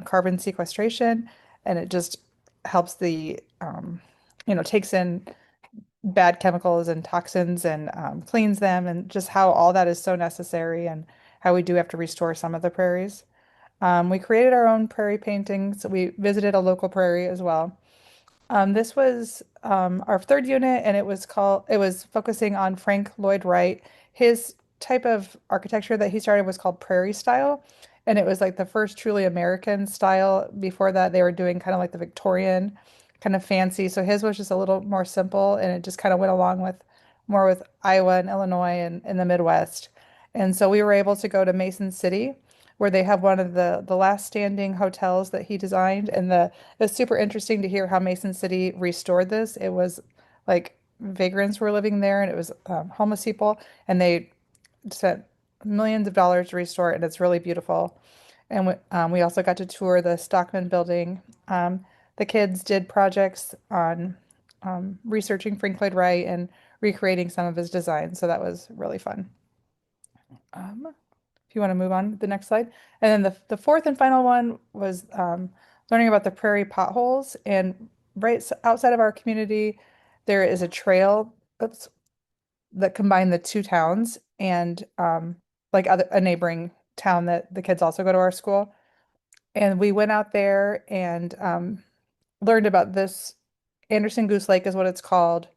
carbon sequestration, and it just helps takes in bad chemicals and toxins and cleans them, and just how all that is so necessary, and how we do have to restore some of the prairies. We created our own prairie paintings. We visited a local prairie as well. This was our third unit, and it was focusing on Frank Lloyd Wright. His type of architecture that he started was called Prairie style, and it was like the first truly American style. Before that, they were doing kind of like the Victorian, kind of fancy. So his was just a little more simple, and it just kind of went along with more with Iowa and Illinois and in the Midwest. And so we were able to go to Mason City, where they have one of the last standing hotels that he designed. And it's super interesting to hear how Mason City restored this. It was like vagrants were living there, and it was homeless people, and they spent millions of dollars to restore it, and it's really beautiful. And we also got to tour the Stockman building. The kids did projects on researching Frank Lloyd Wright and recreating some of his designs, so that was really fun. If you want to move on to the next slide. And then the fourth and final one was learning about the prairie potholes. And right outside of our community, there is a trail that combined the two towns, and like a neighboring town that the kids also go to our school. And we went out there and learned about this. Anderson Goose Lake is what it's called,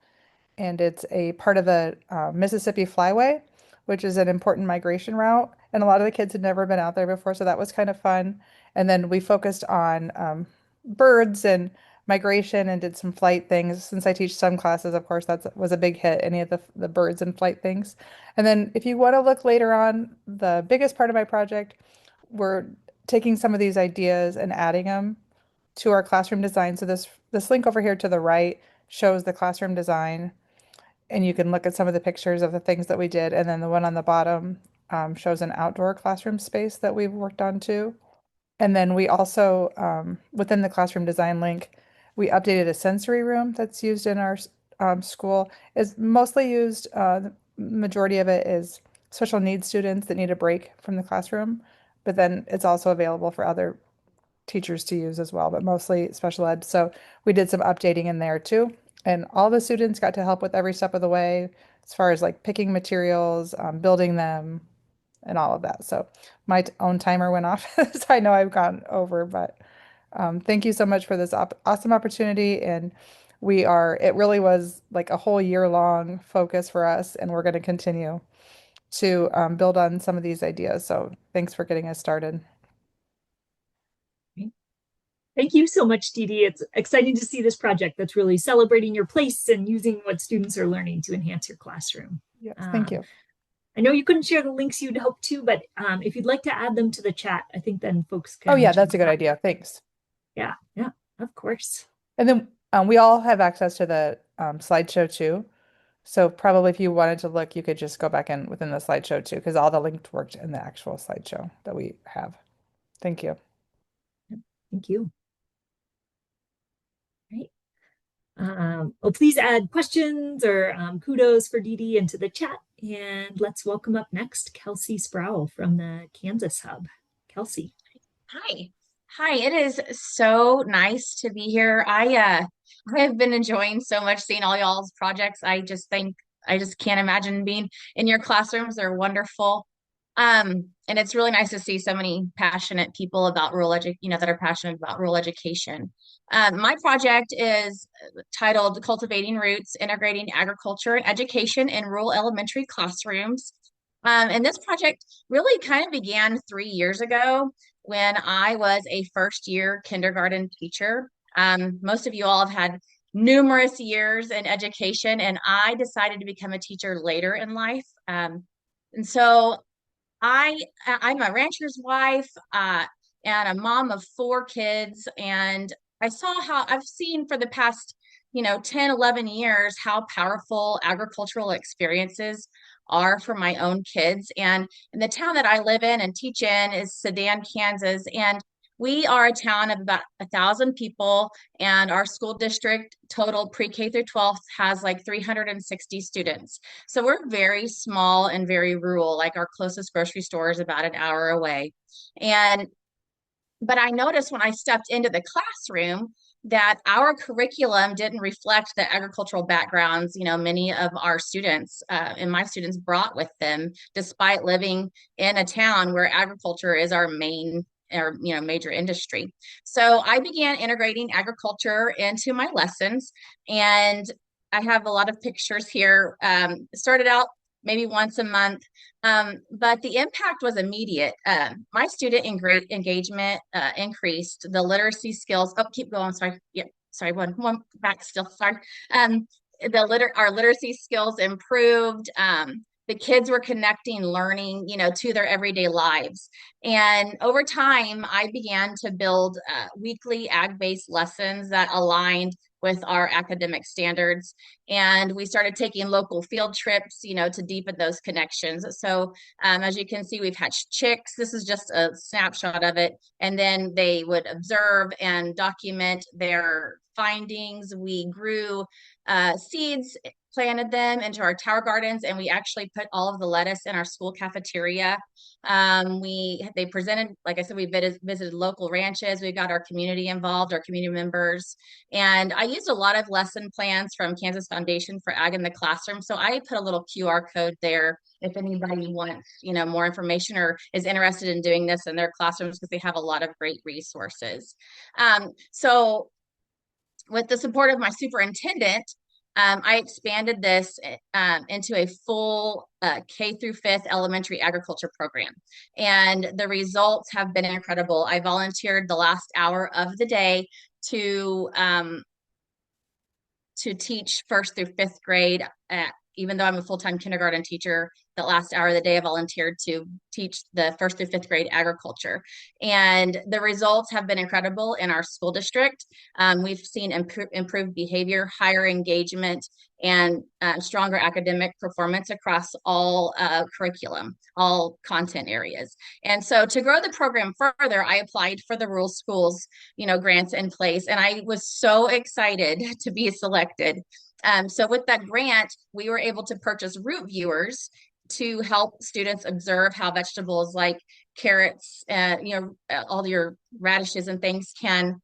and it's a part of the Mississippi Flyway, which is an important migration route. And a lot of the kids had never been out there before, so that was kind of fun. And then we focused on birds and migration and did some flight things. Since I teach some classes, of course, that was a big hit, any of the birds and flight things. And then if you want to look later on, the biggest part of my project, we're taking some of these ideas and adding them to our classroom design. So this link over here to the right shows the classroom design, and you can look at some of the pictures of the things that we did. And then the one on the bottom shows an outdoor classroom space that we've worked on too. And then we also, within the classroom design link, we updated a sensory room that's used in our school. Is mostly used, the majority of it is special needs students that need a break from the classroom, but then it's also available for other teachers to use as well, but mostly special ed. So we did some updating in there too. And all the students got to help with every step of the way, as far as like picking materials, building them, and all of that. So my own timer went off, so I know I've gone over, but thank you so much for this awesome opportunity. And it really was like a whole year-long focus for us, and we're going to continue to build on some of these ideas. So thanks for getting us started. Thank you so much, Dede. It's exciting to see this project that's really celebrating your place and using what students are learning to enhance your classroom. Yes, thank you. I know you couldn't share the links you'd hoped to, but if you'd like to add them to the chat, I think then folks can. Oh yeah, that's a good idea. Thanks. Yeah, of course. And then we all have access to the slideshow too. So probably if you wanted to look, you could just go back in within the slideshow too, because all the links worked in the actual slideshow that we have. Thank you. Thank you. Great. Well, please add questions or kudos for Dede into the chat. And let's welcome up next Kelsy Sproul from the Kansas Hub. Kelsy. Hi. Hi, it is so nice to be here. I have been enjoying so much seeing all y'all's projects. I just can't imagine being in your classrooms. They're wonderful. And it's really nice to see so many passionate people about that are passionate about rural education. My project is titled Cultivating Roots, Integrating Agriculture and Education in Rural Elementary Classrooms. And this project really kind of began 3 years ago when I was a first-year kindergarten teacher. Most of you all have had numerous years in education, and I decided to become a teacher later in life. And so I'm a rancher's wife and a mom of 4 kids, and I've seen for the past 10, 11 years how powerful agricultural experiences are for my own kids. And in the town that I live in and teach in is Sedan, Kansas, and we are a town of about 1,000 people, and our school district total pre-K through 12th has like 360 students. So we're very small and very rural. Like our closest grocery store is about an hour away. But I noticed when I stepped into the classroom that our curriculum didn't reflect the agricultural backgrounds, many of our students and my students brought with them, despite living in a town where agriculture is our major industry. So I began integrating agriculture into my lessons, and I have a lot of pictures here. Started out maybe once a month, but the impact was immediate. My student engagement increased, the literacy skills. Oh, keep going. Sorry. Yeah, sorry. One back still. Sorry. Our literacy skills improved. The kids were connecting learning, to their everyday lives. And over time, I began to build weekly ag-based lessons that aligned with our academic standards. And we started taking local field trips, to deepen those connections. So as you can see, we've hatched chicks. This is just a snapshot of it. And then they would observe and document their findings. We grew seeds, planted them into our tower gardens, and we actually put all of the lettuce in our school cafeteria. They presented, like I said, we visited local ranches. We got our community involved, our community members, and I used a lot of lesson plans from Kansas Foundation for Ag in the Classroom. So I put a little QR code there if anybody wants, more information or is interested in doing this in their classrooms, because they have a lot of great resources. So with the support of my superintendent, I expanded this into a full K through 5th elementary agriculture program. And the results have been incredible. I volunteered the last hour of the day to teach 1st through 5th grade. Even though I'm a full-time kindergarten teacher, the last hour of the day I volunteered to teach the 1st through 5th grade agriculture. And the results have been incredible in our school district. We've seen improved behavior, higher engagement, and stronger academic performance across all curriculum, all content areas. And so to grow the program further, I applied for the rural schools, grants in place, and I was so excited to be selected. So with that grant, we were able to purchase root viewers to help students observe how vegetables like carrots, all your radishes and things can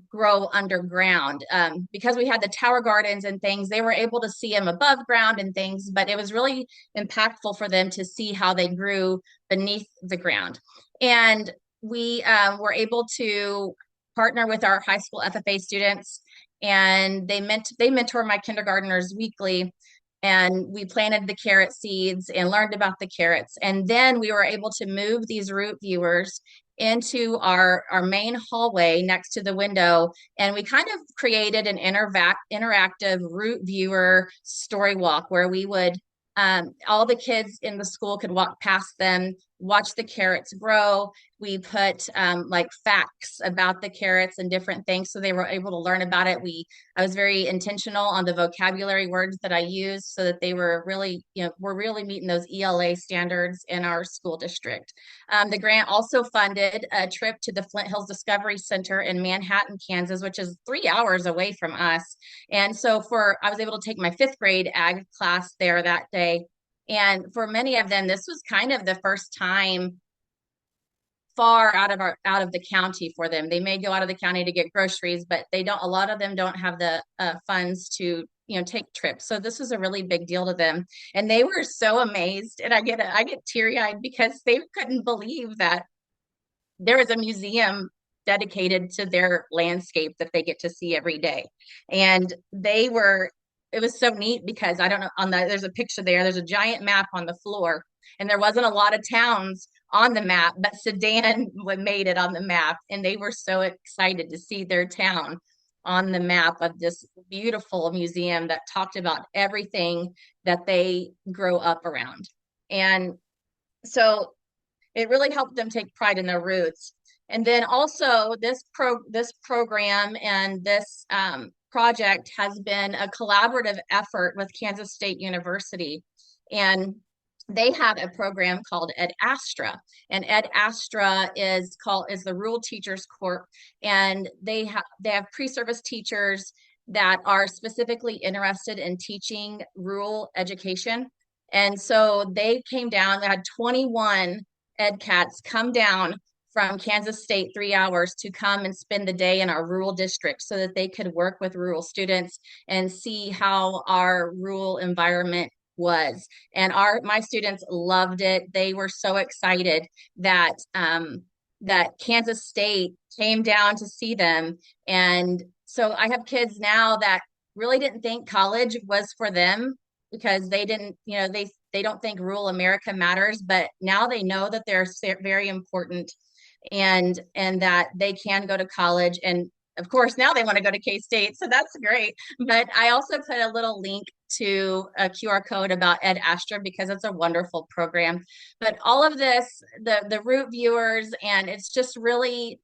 grow underground. Because we had the tower gardens and things, they were able to see them above ground and things, but it was really impactful for them to see how they grew beneath the ground. And we were able to partner with our high school FFA students, and they mentor my kindergartners weekly. And we planted the carrot seeds and learned about the carrots. And then we were able to move these root viewers into our main hallway next to the window. And we kind of created an interactive root viewer story walk where we would, all the kids in the school could walk past them, watch the carrots grow. We put like facts about the carrots and different things so they were able to learn about it. I was very intentional on the vocabulary words that I used so that they were really, we're really meeting those ELA standards in our school district. The grant also funded a trip to the Flint Hills Discovery Center in Manhattan, Kansas, which is 3 hours away from us. And so I was able to take my 5th grade ag class there that day. And for many of them, this was kind of the first time far out of the county for them. They may go out of the county to get groceries, but a lot of them don't have the funds to take trips. So this was a really big deal to them. And they were so amazed. And I get teary-eyed because they couldn't believe that there is a museum dedicated to their landscape that they get to see every day. And it was so neat because I don't know, there's a picture there's a giant map on the floor, and there wasn't a lot of towns on the map, but Sedan made it on the map, and they were so excited to see their town on the map of this beautiful museum that talked about everything that they grow up around. And so it really helped them take pride in their roots. And then also this program and this project has been a collaborative effort with Kansas State University. And they have a program called Ed Astra, and Ed Astra is the Rural Teachers Corps, and they have pre-service teachers that are specifically interested in teaching rural education. And so they came down. They had 21 Ed Cats come down from Kansas State 3 hours to come and spend the day in our rural district so that they could work with rural students and see how our rural environment was. And my students loved it. They were so excited that Kansas State came down to see them. And so I have kids now that really didn't think college was for them because they didn't, they don't think rural America matters, but now they know that they're very important and that they can go to college. And of course, now they want to go to K-State, so that's great. But I also put a little link to a QR code about Ed Astra because it's a wonderful program. But all of this, the root viewers, and it's just really,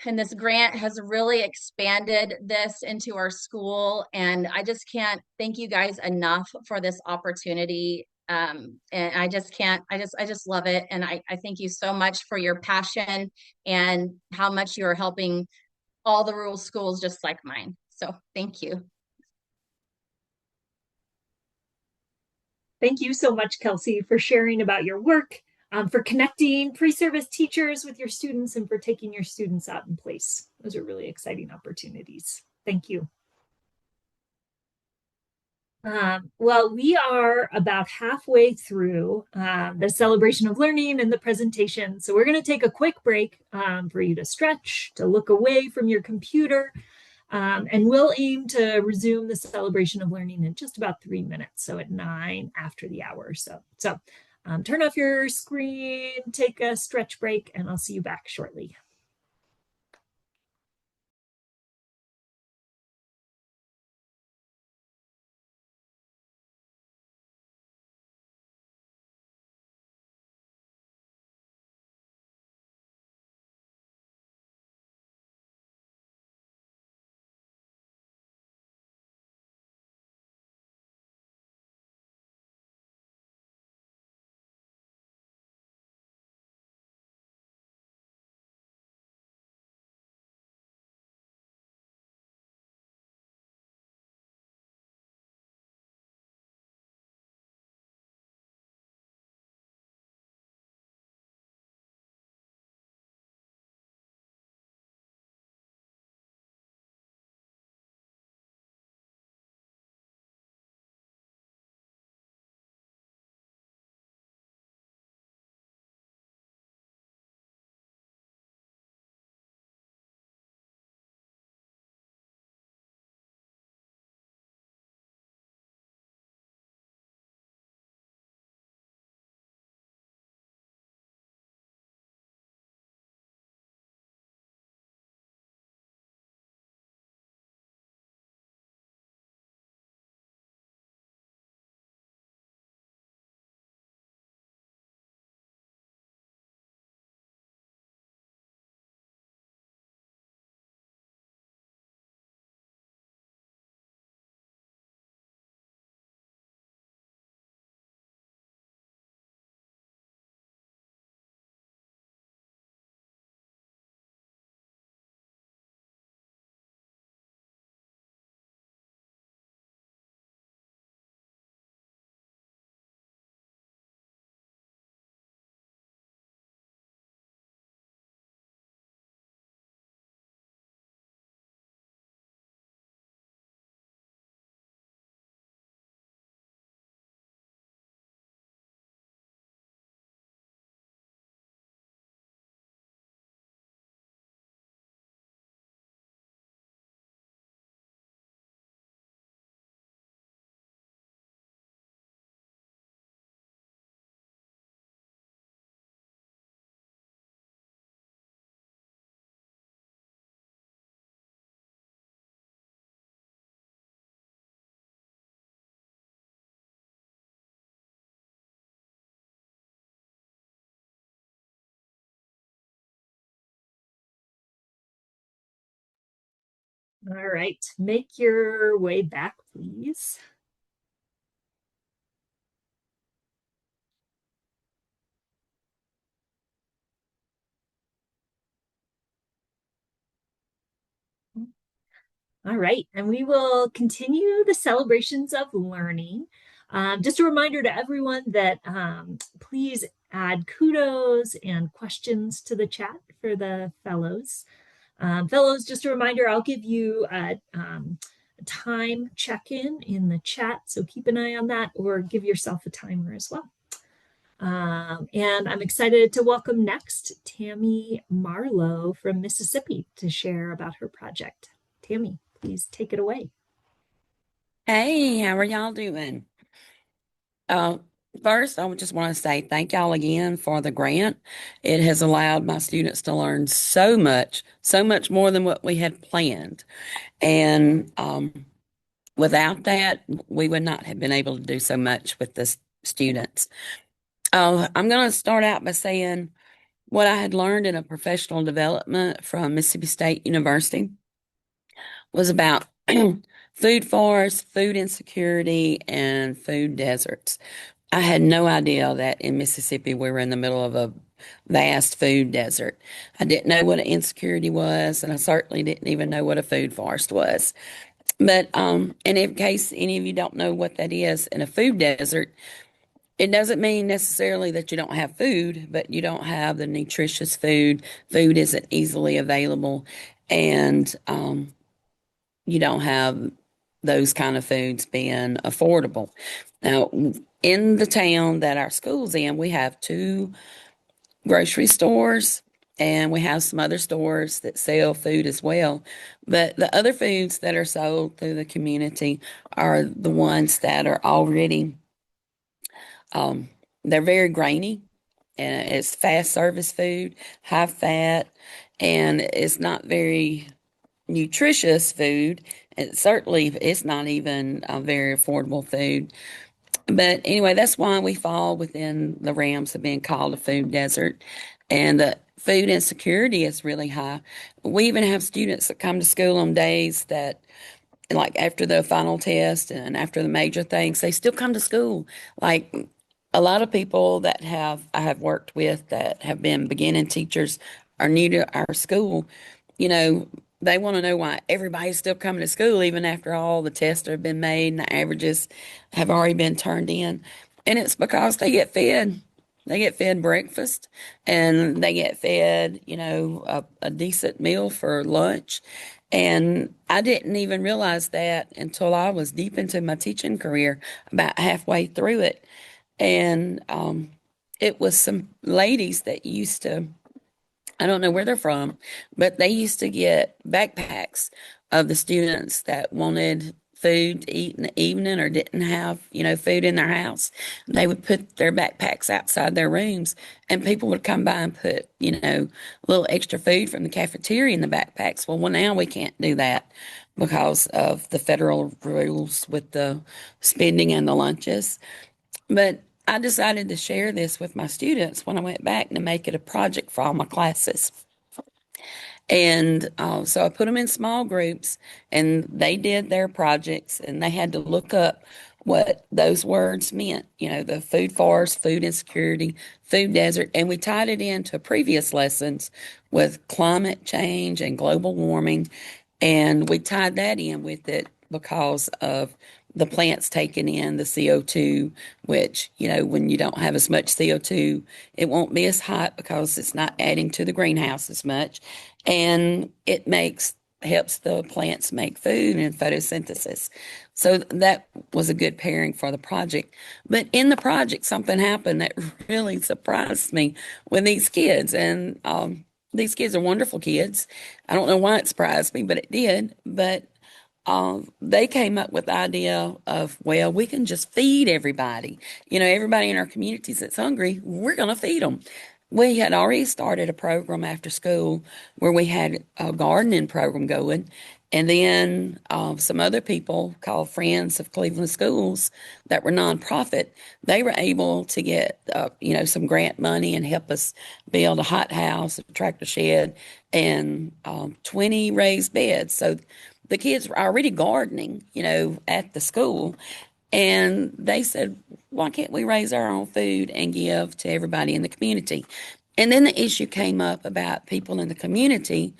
and this grant has really expanded this into our school. And I just can't thank you guys enough for this opportunity. And I just love it. And I thank you so much for your passion and how much you're helping all the rural schools just like mine. So thank you. Thank you so much, Kelsy, for sharing about your work, for connecting pre-service teachers with your students, and for taking your students out in place. Those are really exciting opportunities. Thank you. Well, we are about halfway through the celebration of learning and the presentation. So we're going to take a quick break for you to stretch, to look away from your computer, And we'll aim to resume the celebration of learning in just about 3 minutes, so at 9 after the hour or so. So turn off your screen, take a stretch break, and I'll see you back shortly. All right, make your way back, please. All right, and we will continue the celebrations of learning. Just a reminder to everyone that please add kudos and questions to the chat for the fellows. Fellows, just a reminder, I'll give you a time check-in in the chat, so keep an eye on that or give yourself a timer as well. And I'm excited to welcome next Tammy Marlowe from Mississippi to share about her project. Tammy, please take it away. Hey, how are y'all doing? First, I would just want to say thank y'all again for the grant. It has allowed my students to learn so much more than what we had planned. And without that, we would not have been able to do so much with the students. I'm going to start out by saying what I had learned in a professional development from Mississippi State University was about food forests, food insecurity, and food deserts. I had no idea that in Mississippi we were in the middle of a vast food desert. I didn't know what an insecurity was, and I certainly didn't even know what a food forest was. But in case any of you don't know what that is, in a food desert, it doesn't mean necessarily that you don't have food, but you don't have the nutritious food. Food isn't easily available, and you don't have those kind of foods being affordable. Now, in the town that our school's in, we have two grocery stores and we have some other stores that sell food as well. But the other foods that are sold through the community are the ones that are already, they're very grainy, and it's fast service food, high fat, and it's not very nutritious food. And certainly, it's not even a very affordable food. But anyway, that's why we fall within the realms of being called a food desert. And the food insecurity is really high. We even have students that come to school on days that, like after the final test and after the major things, they still come to school. Like a lot of people that I have worked with that have been beginning teachers are new to our school, you know, they want to know why everybody's still coming to school even after all the tests have been made and the averages have already been turned in. And it's because they get fed. They get fed breakfast and they get fed, a decent meal for lunch. And I didn't even realize that until I was deep into my teaching career, about halfway through it. And it was some ladies that used to, I don't know where they're from, but they used to get backpacks of the students that wanted food to eat in the evening or didn't have, food in their house. They would put their backpacks outside their rooms and people would come by and put, a little extra food from the cafeteria in the backpacks. Well, now we can't do that because of the federal rules with the spending and the lunches. But I decided to share this with my students when I went back to make it a project for all my classes. And so I put them in small groups and they did their projects and they had to look up what those words meant, the food forest, food insecurity, food desert. And we tied it into previous lessons with climate change and global warming. And we tied that in with it because of the plants taking in the CO2, which, when you don't have as much CO2, it won't be as hot because it's not adding to the greenhouse as much. And it helps the plants make food and photosynthesis. So that was a good pairing for the project. But in the project, something happened that really surprised me with these kids. And these kids are wonderful kids. I don't know why it surprised me, but it did. But they came up with the idea of, well, we can just feed everybody. Everybody in our communities that's hungry, we're going to feed them. We had already started a program after school where we had a gardening program going. And then some other people called Friends of Cleveland Schools that were nonprofit, they were able to get, some grant money and help us build a hothouse, a tractor shed, and 20 raised beds. So the kids were already gardening, at the school. And they said, why can't we raise our own food and give to everybody in the community? And then the issue came up about people in the community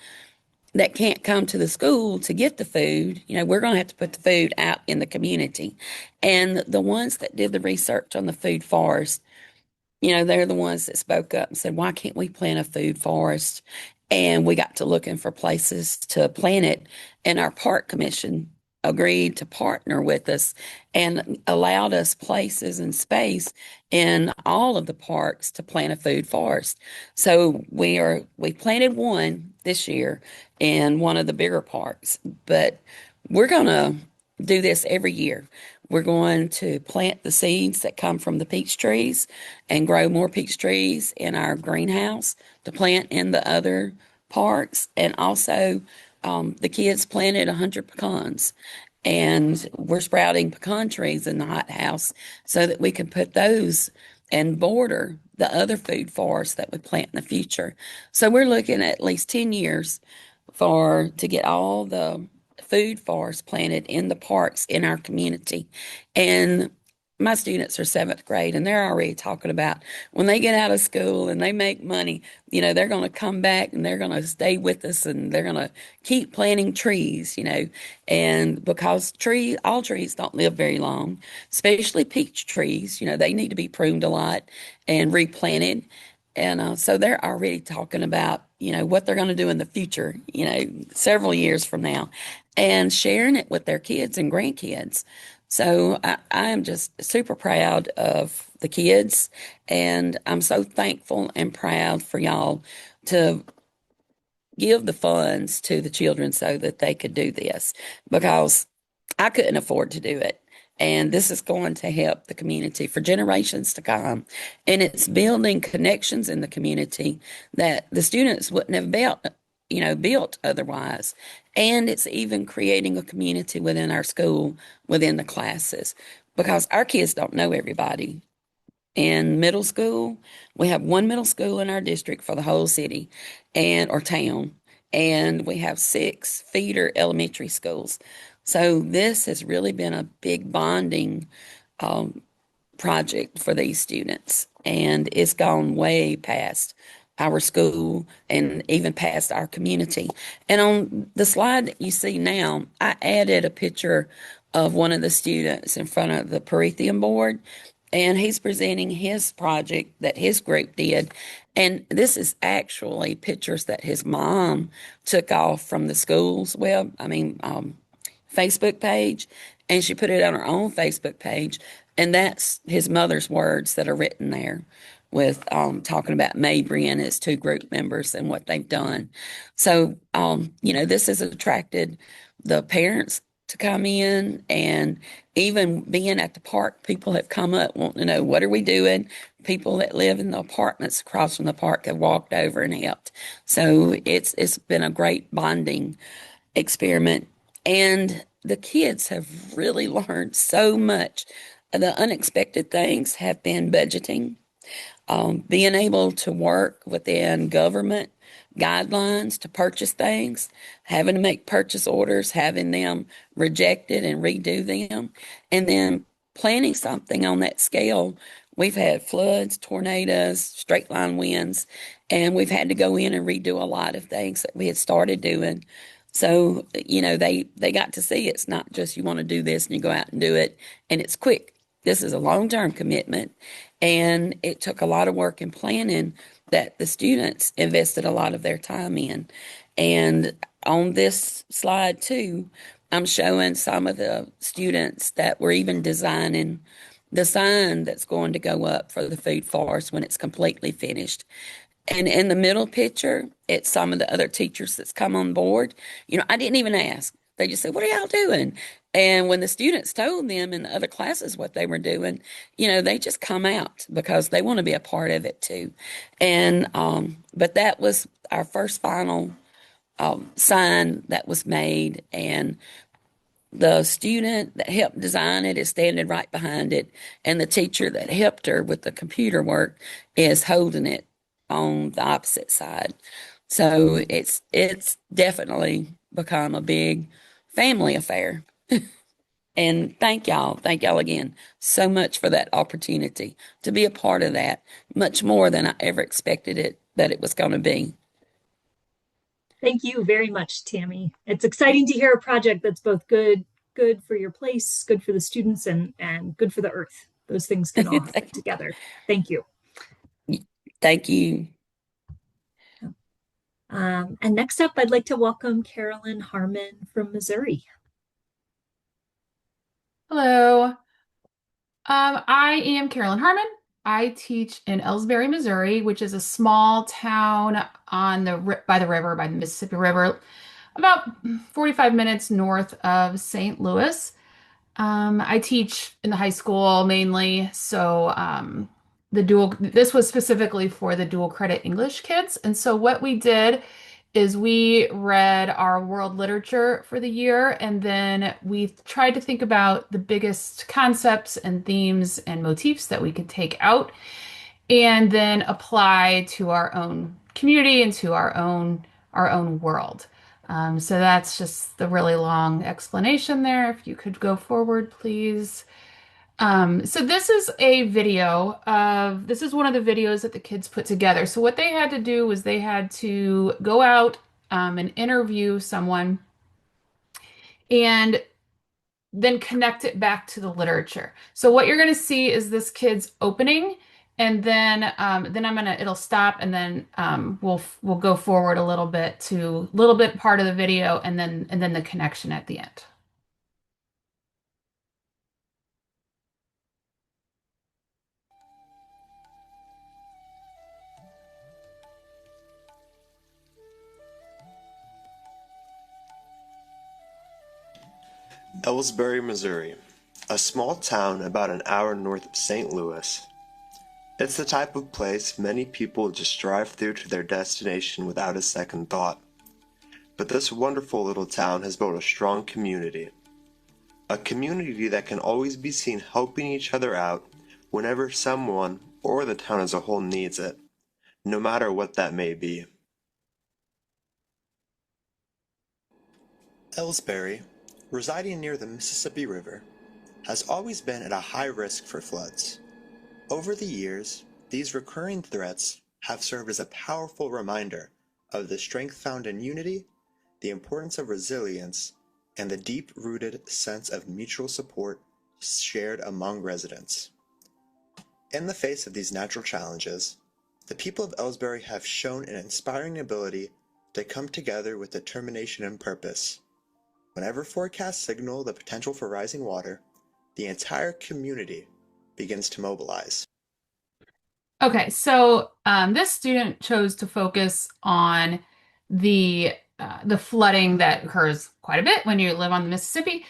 that can't come to the school to get the food. We're going to have to put the food out in the community. And the ones that did the research on the food forest, they're the ones that spoke up and said, why can't we plant a food forest? And we got to looking for places to plant it. And our park commission agreed to partner with us and allowed us places and space in all of the parks to plant a food forest. So we planted one this year in one of the bigger parks, but we're going to do this every year. We're going to plant the seeds that come from the peach trees and grow more peach trees in our greenhouse to plant in the other parks. And also, the kids planted 100 pecans. And we're sprouting pecan trees in the hothouse so that we can put those and border the other food forests that we plant in the future. So we're looking at least 10 years to get all the food forests planted in the parks in our community. And my students are seventh grade and they're already talking about when they get out of school and they make money, they're going to come back and they're going to stay with us and they're going to keep planting trees, and because all trees don't live very long, especially peach trees, they need to be pruned a lot and replanted. And so they're already talking about, what they're going to do in the future, several years from now, and sharing it with their kids and grandkids. So I am just super proud of the kids, and I'm so thankful and proud for y'all to give the funds to the children so that they could do this, because I couldn't afford to do it. And this is going to help the community for generations to come. And it's building connections in the community that the students wouldn't have built otherwise. And it's even creating a community within our school, within the classes, because our kids don't know everybody. In middle school, we have one middle school in our district for the whole city or town, and we have 6 feeder elementary schools. So this has really been a big bonding project for these students, and it's gone way past our school and even past our community. And on the slide that you see now, I added a picture of one of the students in front of the Promethean board, and he's presenting his project that his group did. And this is actually pictures that his mom took off from the school's Facebook page, and she put it on her own Facebook page. And that's his mother's words that are written there with talking about Mabry and his 2 group members and what they've done. So, this has attracted the parents to come in, and even being at the park, people have come up wanting to know, what are we doing? People that live in the apartments across from the park have walked over and helped. So it's been a great bonding experiment. And the kids have really learned so much. The unexpected things have been budgeting, being able to work within government guidelines to purchase things, having to make purchase orders, having them rejected and redo them, and then planning something on that scale. We've had floods, tornadoes, straight line winds, and we've had to go in and redo a lot of things that we had started doing. So, they got to see it's not just you want to do this and you go out and do it and it's quick. This is a long-term commitment, and it took a lot of work and planning that the students invested a lot of their time in. And on this slide too, I'm showing some of the students that were even designing the sign that's going to go up for the food forest when it's completely finished. And in the middle picture, it's some of the other teachers that's come on board. I didn't even ask. They just said, "What are y'all doing?" And when the students told them in the other classes what they were doing, they just come out because they want to be a part of it too. And but that was our first final sign that was made, and the student that helped design it is standing right behind it, and the teacher that helped her with the computer work is holding it on the opposite side. So it's definitely become a big family affair. And thank y'all again so much for that opportunity to be a part of that, much more than I ever expected that it was going to be. Thank you very much, Tammy. It's exciting to hear a project that's both good for your place, good for the students, and good for the earth. Those things can all fit together. Thank you. Thank you. And next up, I'd like to welcome Carolyn Harmon from Missouri. Hello. I am Carolyn Harmon. I teach in Ellsbury, Missouri, which is a small town by the Mississippi River, about 45 minutes north of St. Louis. I teach in the high school mainly, so this was specifically for the dual credit English kids. And so what we did is we read our world literature for the year, and then we tried to think about the biggest concepts and themes and motifs that we could take out and then apply to our own community and to our own world. So that's just the really long explanation there. If you could go forward, please. So this is this is one of the videos that the kids put together. So what they had to do was they had to go out and interview someone and then connect it back to the literature. So what you're going to see is this kid's opening, and then it'll stop, and then we'll go forward a little bit part of the video, and then the connection at the end. Ellsbury, Missouri, a small town about an hour north of St. Louis. It's the type of place many people just drive through to their destination without a second thought. But this wonderful little town has built a strong community. A community that can always be seen helping each other out whenever someone or the town as a whole needs it, no matter what that may be. Ellsbury, residing near the Mississippi River, has always been at a high risk for floods. Over the years, these recurring threats have served as a powerful reminder of the strength found in unity, the importance of resilience, and the deep-rooted sense of mutual support shared among residents. In the face of these natural challenges, the people of Ellsbury have shown an inspiring ability to come together with determination and purpose. Whenever forecasts signal the potential for rising water, the entire community begins to mobilize. Okay, so this student chose to focus on the flooding that occurs quite a bit when you live on the Mississippi.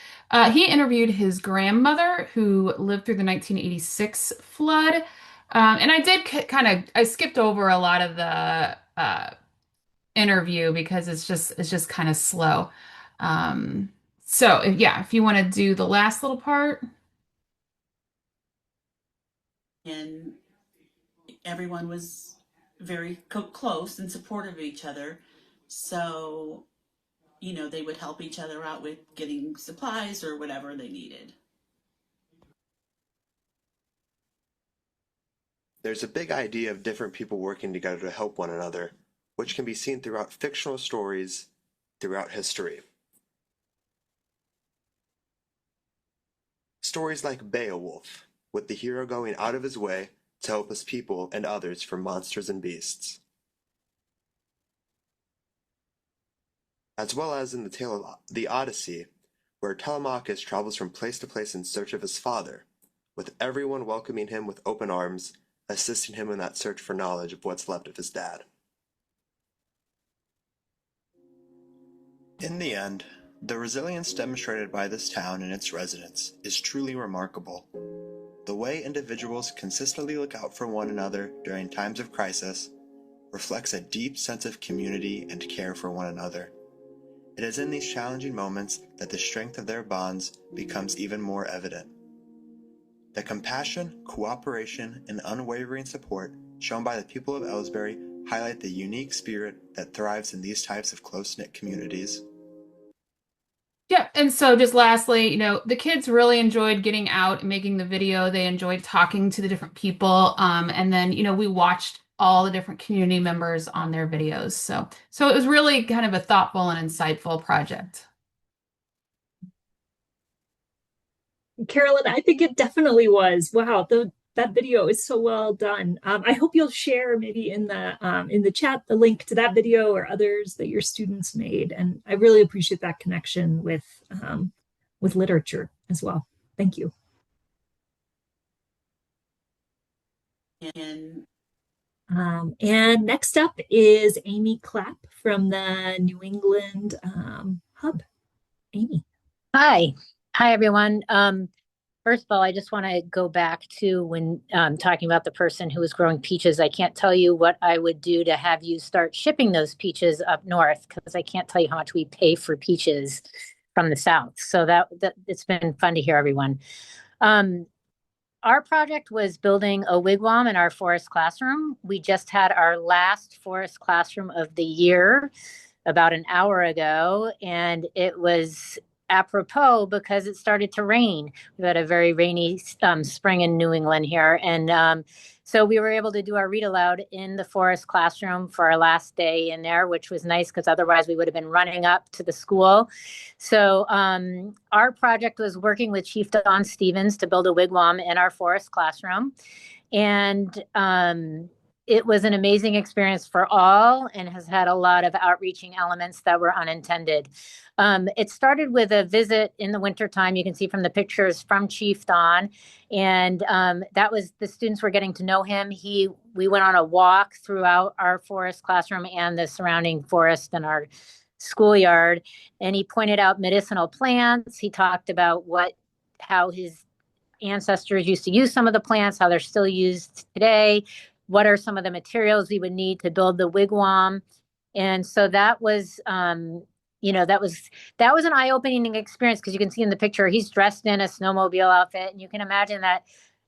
He interviewed his grandmother who lived through the 1986 flood. And I did I skipped over a lot of the interview because it's just kind of slow. So if you want to do the last little part. And everyone was very close and supportive of each other. So, they would help each other out with getting supplies or whatever they needed. There's a big idea of different people working together to help one another, which can be seen throughout fictional stories throughout history. Stories like Beowulf, with the hero going out of his way to help his people and others from monsters and beasts. As well as in the tale of the Odyssey, where Telemachus travels from place to place in search of his father, with everyone welcoming him with open arms, assisting him in that search for knowledge of what's left of his dad. In the end, the resilience demonstrated by this town and its residents is truly remarkable. The way individuals consistently look out for one another during times of crisis reflects a deep sense of community and care for one another. It is in these challenging moments that the strength of their bonds becomes even more evident. The compassion, cooperation, and unwavering support shown by the people of Ellsbury highlight the unique spirit that thrives in these types of close-knit communities. Yeah, and so just lastly, the kids really enjoyed getting out and making the video. They enjoyed talking to the different people. And then, we watched all the different community members on their videos. So it was really kind of a thoughtful and insightful project. Carolyn, I think it definitely was. Wow, that video is so well done. I hope you'll share maybe in the chat the link to that video or others that your students made. And I really appreciate that connection with literature as well. Thank you. And next up is Amy Clapp from the New England Hub. Amy. Hi, everyone. First of all, I just want to go back to when talking about the person who was growing peaches. I can't tell you what I would do to have you start shipping those peaches up north, because I can't tell you how much we pay for peaches from the south. So that it's been fun to hear everyone. Our project was building a wigwam in our forest classroom. We just had our last forest classroom of the year about an hour ago, and it was apropos because it started to rain. We've had a very rainy spring in New England here. And so we were able to do our read aloud in the forest classroom for our last day in there, which was nice because otherwise we would have been running up to the school. So our project was working with Chief Don Stevens to build a wigwam in our forest classroom. And it was an amazing experience for all and has had a lot of outreaching elements that were unintended. It started with a visit in the wintertime. You can see from the pictures from Chief Don. And that was, the students were getting to know him. We went on a walk throughout our forest classroom and the surrounding forest and our schoolyard, and he pointed out medicinal plants. He talked about how his ancestors used to use some of the plants, how they're still used today, what are some of the materials we would need to build the wigwam. And so that was that was an eye-opening experience, because you can see in the picture he's dressed in a snowmobile outfit, and you can imagine that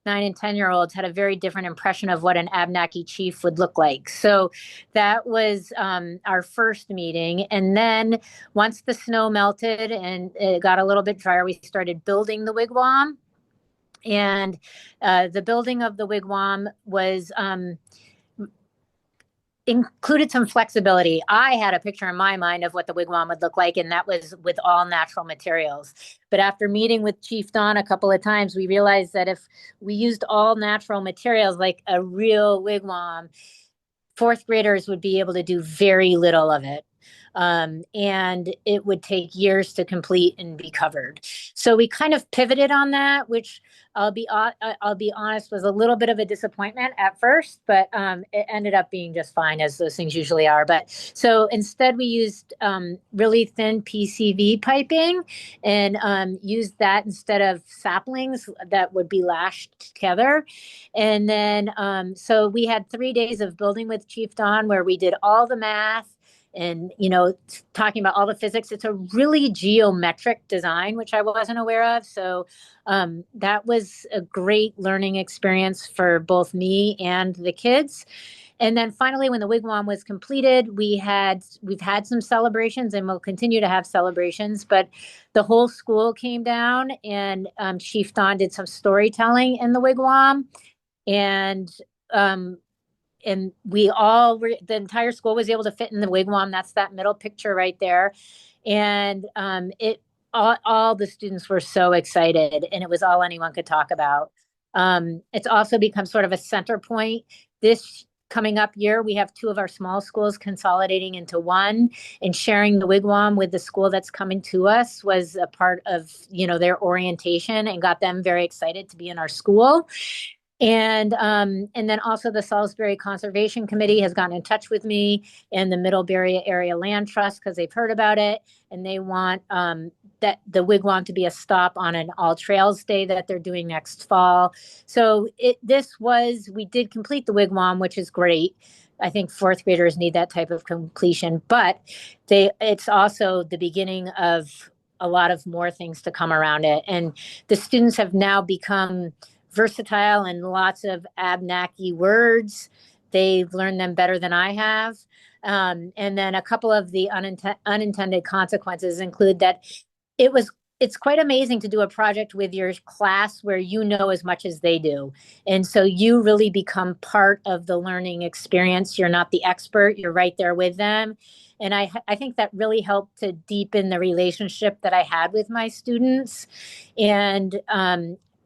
9 and 10-year-olds had a very different impression of what an Abenaki chief would look like. So that was our first meeting. And then once the snow melted and it got a little bit drier, we started building the wigwam. And the building of the wigwam was included some flexibility. I had a picture in my mind of what the wigwam would look like, and that was with all natural materials. But after meeting with Chief Don a couple of times, we realized that if we used all natural materials like a real wigwam, fourth graders would be able to do very little of it. And it would take years to complete and be covered. So we kind of pivoted on that, which I'll be honest, was a little bit of a disappointment at first, but it ended up being just fine, as those things usually are. But so instead we used really thin PCV piping and used that instead of saplings that would be lashed together. And then so we had 3 days of building with Chief Don, where we did all the math and, talking about all the physics. It's a really geometric design, which I wasn't aware of. So that was a great learning experience for both me and the kids. And then finally, when the wigwam was completed, we've had some celebrations, and we'll continue to have celebrations, but the whole school came down, and Chief Don did some storytelling in the wigwam. And the entire school was able to fit in the wigwam. That's that middle picture right there. And all the students were so excited, and it was all anyone could talk about. It's also become sort of a center point. This coming up year, we have 2 of our small schools consolidating into one, and sharing the wigwam with the school that's coming to us was a part of, their orientation, and got them very excited to be in our school. And then also the Salisbury Conservation Committee has gotten in touch with me, and the Middlebury Area Land Trust, because they've heard about it, and they want that the wigwam to be a stop on an All Trails Day that they're doing next fall. So we did complete the wigwam, which is great. I think fourth graders need that type of completion, but it's also the beginning of a lot of more things to come around it. And the students have now become versatile and lots of Abenaki words. They've learned them better than I have. And then a couple of the unintended consequences include that it's quite amazing to do a project with your class where you know as much as they do. And so you really become part of the learning experience. You're not the expert, you're right there with them. And I think that really helped to deepen the relationship that I had with my students. And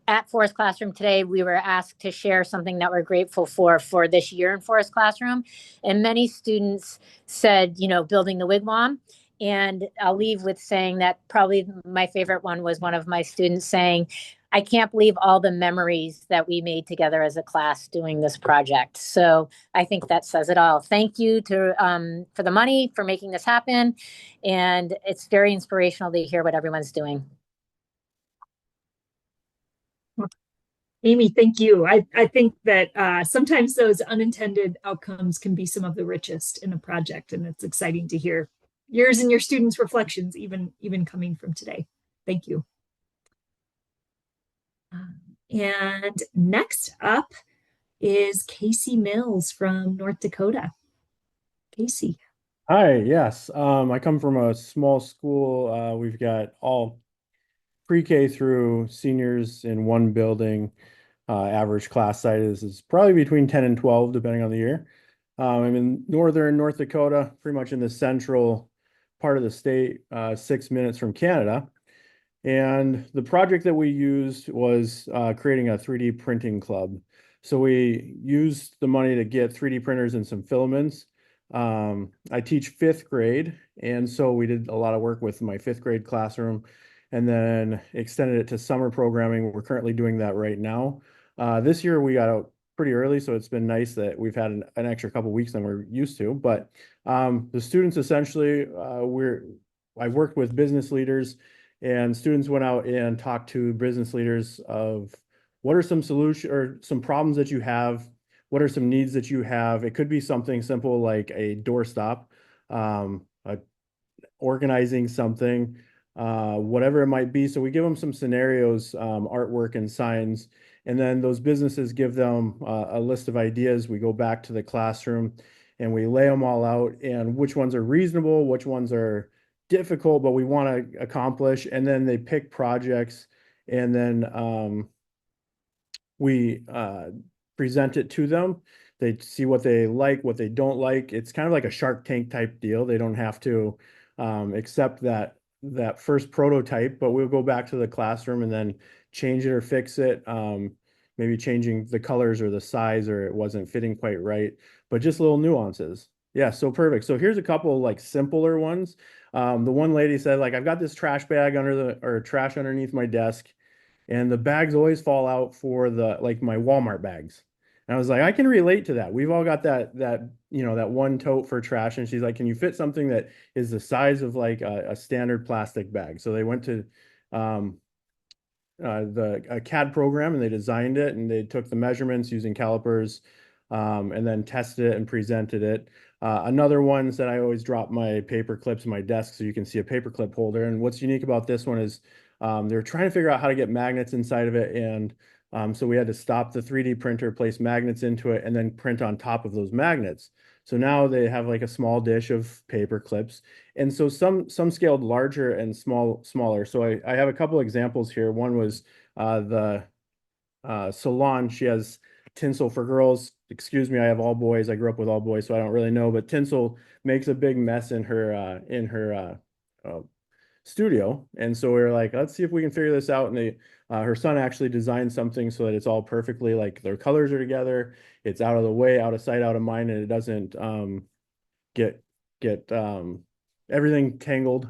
at Forest Classroom today, we were asked to share something that we're grateful for this year in Forest Classroom. And many students said, building the wigwam. And I'll leave with saying that probably my favorite one was one of my students saying, I can't believe all the memories that we made together as a class doing this project. So I think that says it all. Thank you for the money, for making this happen. And it's very inspirational to hear what everyone's doing. Amy, thank you. I think that sometimes those unintended outcomes can be some of the richest in a project, and it's exciting to hear yours and your students' reflections, even coming from today. Thank you. And next up is Casey Mills from North Dakota. Casey. Hi, yes. I come from a small school. We've got all pre-K through seniors in one building. Average class size is probably between 10 and 12, depending on the year. I'm in northern North Dakota, pretty much in the central part of the state, 6 minutes from Canada. And the project that we used was creating a 3D printing club. So we used the money to get 3D printers and some filaments. I teach 5th grade, and so we did a lot of work with my 5th grade classroom, and then extended it to summer programming. We're currently doing that right now. This year we got a pretty early, so it's been nice that we've had an extra couple weeks than we're used to. But the students essentially, I've worked with business leaders, and students went out and talked to business leaders of what are some solution or some problems that you have, what are some needs that you have. It could be something simple like a doorstop, organizing something, whatever it might be. So we give them some scenarios, artwork and signs, and then those businesses give them a list of ideas. We go back to the classroom and we lay them all out, and which ones are reasonable, which ones are difficult, but we want to accomplish. And then they pick projects, and then we present it to them. They see what they like, what they don't like. It's kind of like a Shark Tank type deal. They don't have to accept that first prototype, but we'll go back to the classroom and then change it or fix it. Maybe changing the colors or the size, or it wasn't fitting quite right, but just little nuances. Yeah, so perfect. So here's a couple like simpler ones. The one lady said, like, I've got this trash bag trash underneath my desk, and the bags always fall out for like my Walmart bags. And I was like, I can relate to that. We've all got that one tote for trash. And she's like, can you fit something that is the size of like a standard plastic bag? So they went to a CAD program, and they designed it, and they took the measurements using calipers, and then tested it and presented it. Another one said, I always drop my paper clips in my desk so you can see a paper clip holder. And what's unique about this one is they're trying to figure out how to get magnets inside of it. And so we had to stop the 3D printer, place magnets into it, and then print on top of those magnets. So now they have like a small dish of paper clips. And so some scaled larger and smaller. So I have a couple examples here. One was the salon. She has tinsel for girls. Excuse me, I have all boys. I grew up with all boys, so I don't really know. But tinsel makes a big mess in her studio, and so we were like, let's see if we can figure this out. And her son actually designed something so that it's all perfectly, like, their colors are together. It's out of the way, out of sight, out of mind, and it doesn't get everything tangled,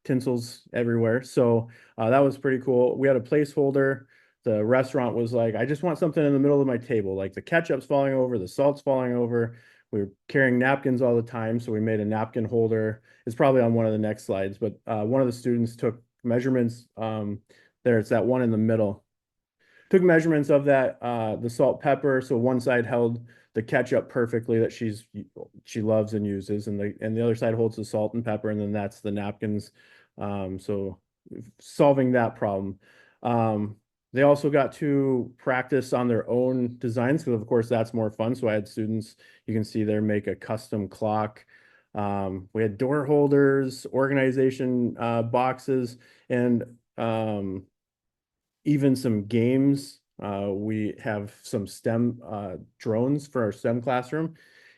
tinsels everywhere. So that was pretty cool. We had a placeholder. The restaurant was like, I just want something in the middle of my table, like the ketchup's falling over, the salt's falling over. We were carrying napkins all the time, so we made a napkin holder. It's probably on one of the next slides, but one of the students took measurements. There, it's that one in the middle. Took measurements of that, the salt, pepper. So one side held the ketchup perfectly that she loves and uses, and the other side holds the salt and pepper, and then that's the napkins. So solving that problem. They also got to practice on their own designs, because of course that's more fun. So I had students, you can see there, make a custom clock. We had door holders, organization boxes, and even some games. We have some STEM drones for our STEM classroom,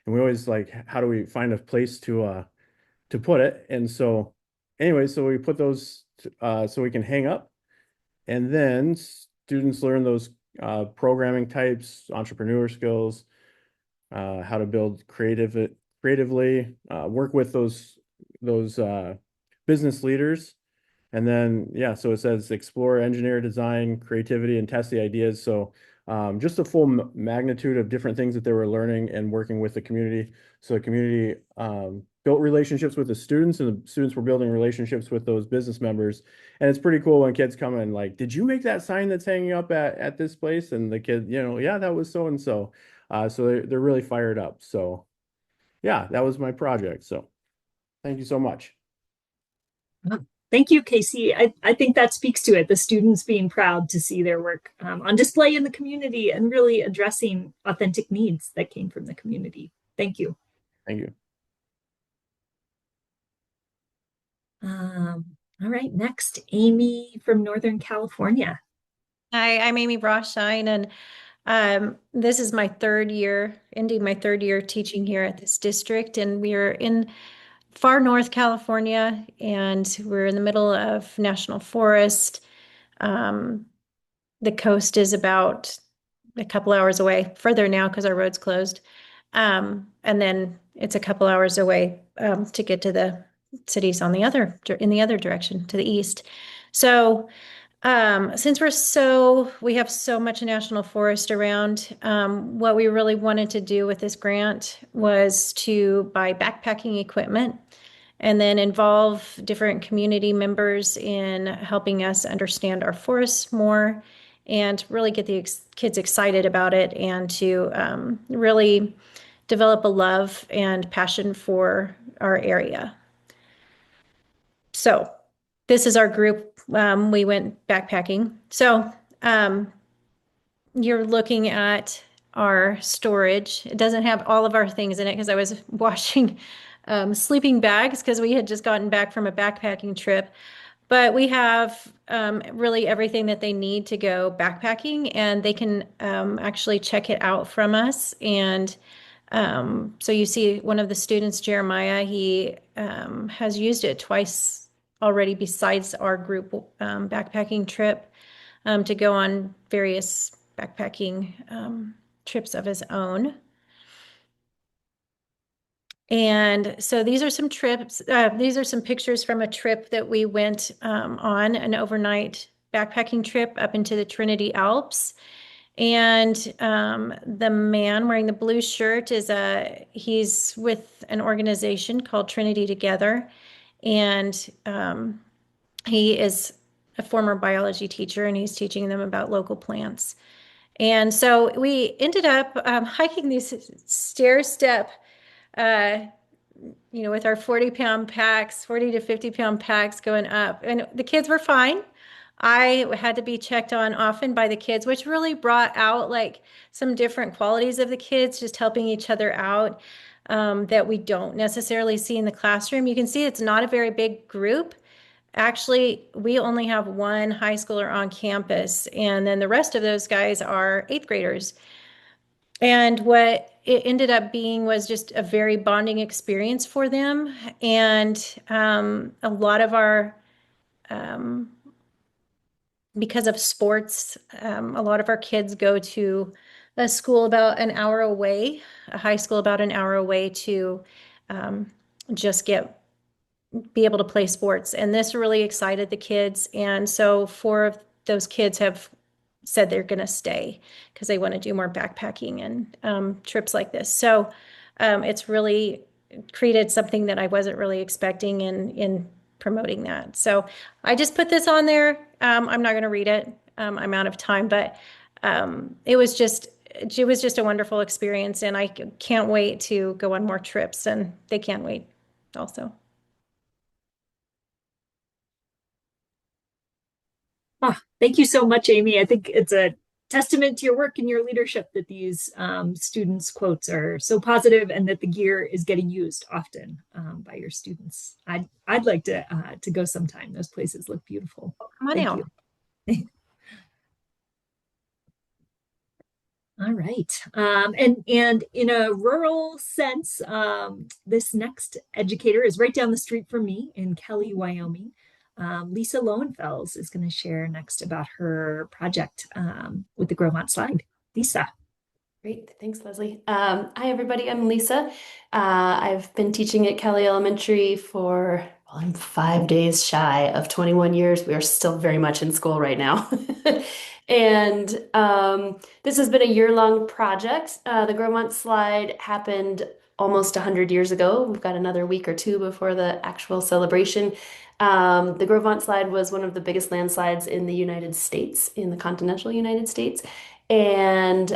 and we always like, how do we find a place to put it? And so anyway, so we put those so we can hang up. And then students learn those programming types, entrepreneur skills, how to build creatively, work with those business leaders. And then, yeah, so it says explore, engineer, design, creativity, and test the ideas. So just a full magnitude of different things that they were learning and working with the community. So the community built relationships with the students, and the students were building relationships with those business members. And it's pretty cool when kids come in like, did you make that sign that's hanging up at this place? And the kid, yeah, that was so-and-so. So they're really fired up. So yeah, that was my project. So thank you so much. Thank you, Casey. I think that speaks to it, the students being proud to see their work on display in the community and really addressing authentic needs that came from the community. Thank you. Thank you. All right, next, Amy from Northern California. Hi, I'm Amy Broshine, and this is my third year teaching here at this district, and we are in far north California, and we're in the middle of national forest. The coast is about a couple hours away, further now because our road's closed. And then it's a couple hours away to get to the cities in the other direction, to the east. So Since we have so much national forest around, what we really wanted to do with this grant was to buy backpacking equipment and then involve different community members in helping us understand our forests more and really get the kids excited about it and to really develop a love and passion for our area. So this is our group. We went backpacking. So you're looking at our storage. It doesn't have all of our things in it because I was washing sleeping bags because we had just gotten back from a backpacking trip. But we have really everything that they need to go backpacking, and they can actually check it out from us. And so you see one of the students, Jeremiah, he has used it twice already besides our group backpacking trip to go on various backpacking trips of his own. And so these are some trips, these are some pictures from a trip that we went on, an overnight backpacking trip up into the Trinity Alps. And the man wearing the blue shirt he's with an organization called Trinity Together. And he is a former biology teacher, and he's teaching them about local plants. And so we ended up hiking these stair step, with our 40-pound packs, 40 to 50-pound packs going up. And the kids were fine. I had to be checked on often by the kids, which really brought out like some different qualities of the kids, just helping each other out that we don't necessarily see in the classroom. You can see it's not a very big group. Actually, we only have one high schooler on campus, and then the rest of those guys are 8th graders. And what it ended up being was just a very bonding experience for them. And a lot of our, because of sports, a lot of our kids go to a school about an hour away, a high school about an hour away to just be able to play sports. And this really excited the kids. And so 4 of those kids have said they're going to stay because they want to do more backpacking and trips like this. So it's really created something that I wasn't really expecting in promoting that. So I just put this on there. I'm not going to read it. I'm out of time, but it was just a wonderful experience, and I can't wait to go on more trips, and they can't wait also. Oh, thank you so much, Amy. I think it's a testament to your work and your leadership that these students' quotes are so positive and that the gear is getting used often by your students. I'd like to go sometime. Those places look beautiful. Come on Thank out. you. All right. And in a rural sense, this next educator is right down the street from me in Kelly, Wyoming. Lisa Lowenfels is going to share next about her project with the Grovant slide. Lisa. Great. Thanks, Leslie. Hi, everybody. I'm Lisa. I've been teaching at Kelly Elementary I'm 5 days shy of 21 years. We are still very much in school right now. And this has been a year-long project. The Grovant slide happened almost 100 years ago. We've got another week or 2 before the actual celebration. The Grovant slide was one of the biggest landslides in the United States, in the continental United States. And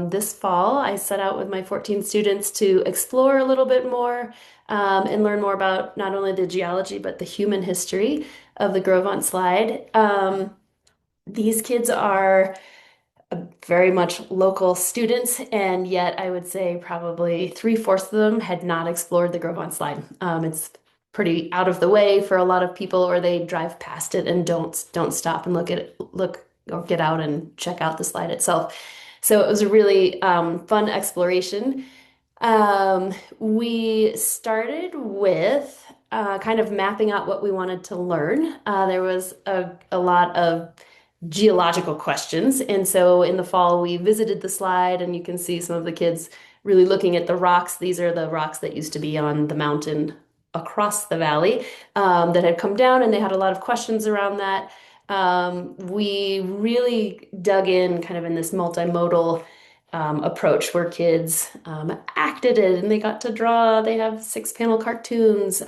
this fall, I set out with my 14 students to explore a little bit more and learn more about not only the geology, but the human history of the Grovant slide. These kids are very much local students, and yet I would say probably 3/4 of them had not explored the Grovant slide. It's pretty out of the way for a lot of people, or they drive past it and don't stop and look or get out and check out the slide itself. So it was a really fun exploration. We started with kind of mapping out what we wanted to learn. There was a lot of geological questions. And so in the fall, we visited the slide, and you can see some of the kids really looking at the rocks. These are the rocks that used to be on the mountain across the valley that had come down, and they had a lot of questions around that. We really dug in kind of in this multimodal approach where kids acted it and they got to draw. They have 6-panel cartoons.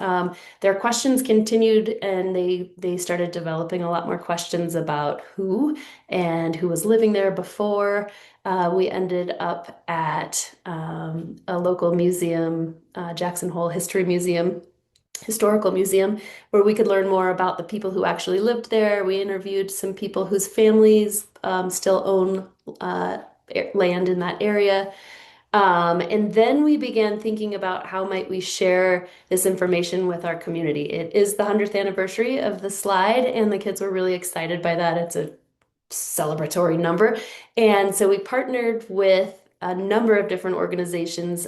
Their questions continued, and they started developing a lot more questions about who and who was living there before. We ended up at a local museum, Jackson Hole Historical Museum, where we could learn more about the people who actually lived there. We interviewed some people whose families still own land in that area. And then we began thinking about how might we share this information with our community. It is the 100th anniversary of the slide, and the kids were really excited by that. It's a celebratory number. And so we partnered with a number of different organizations.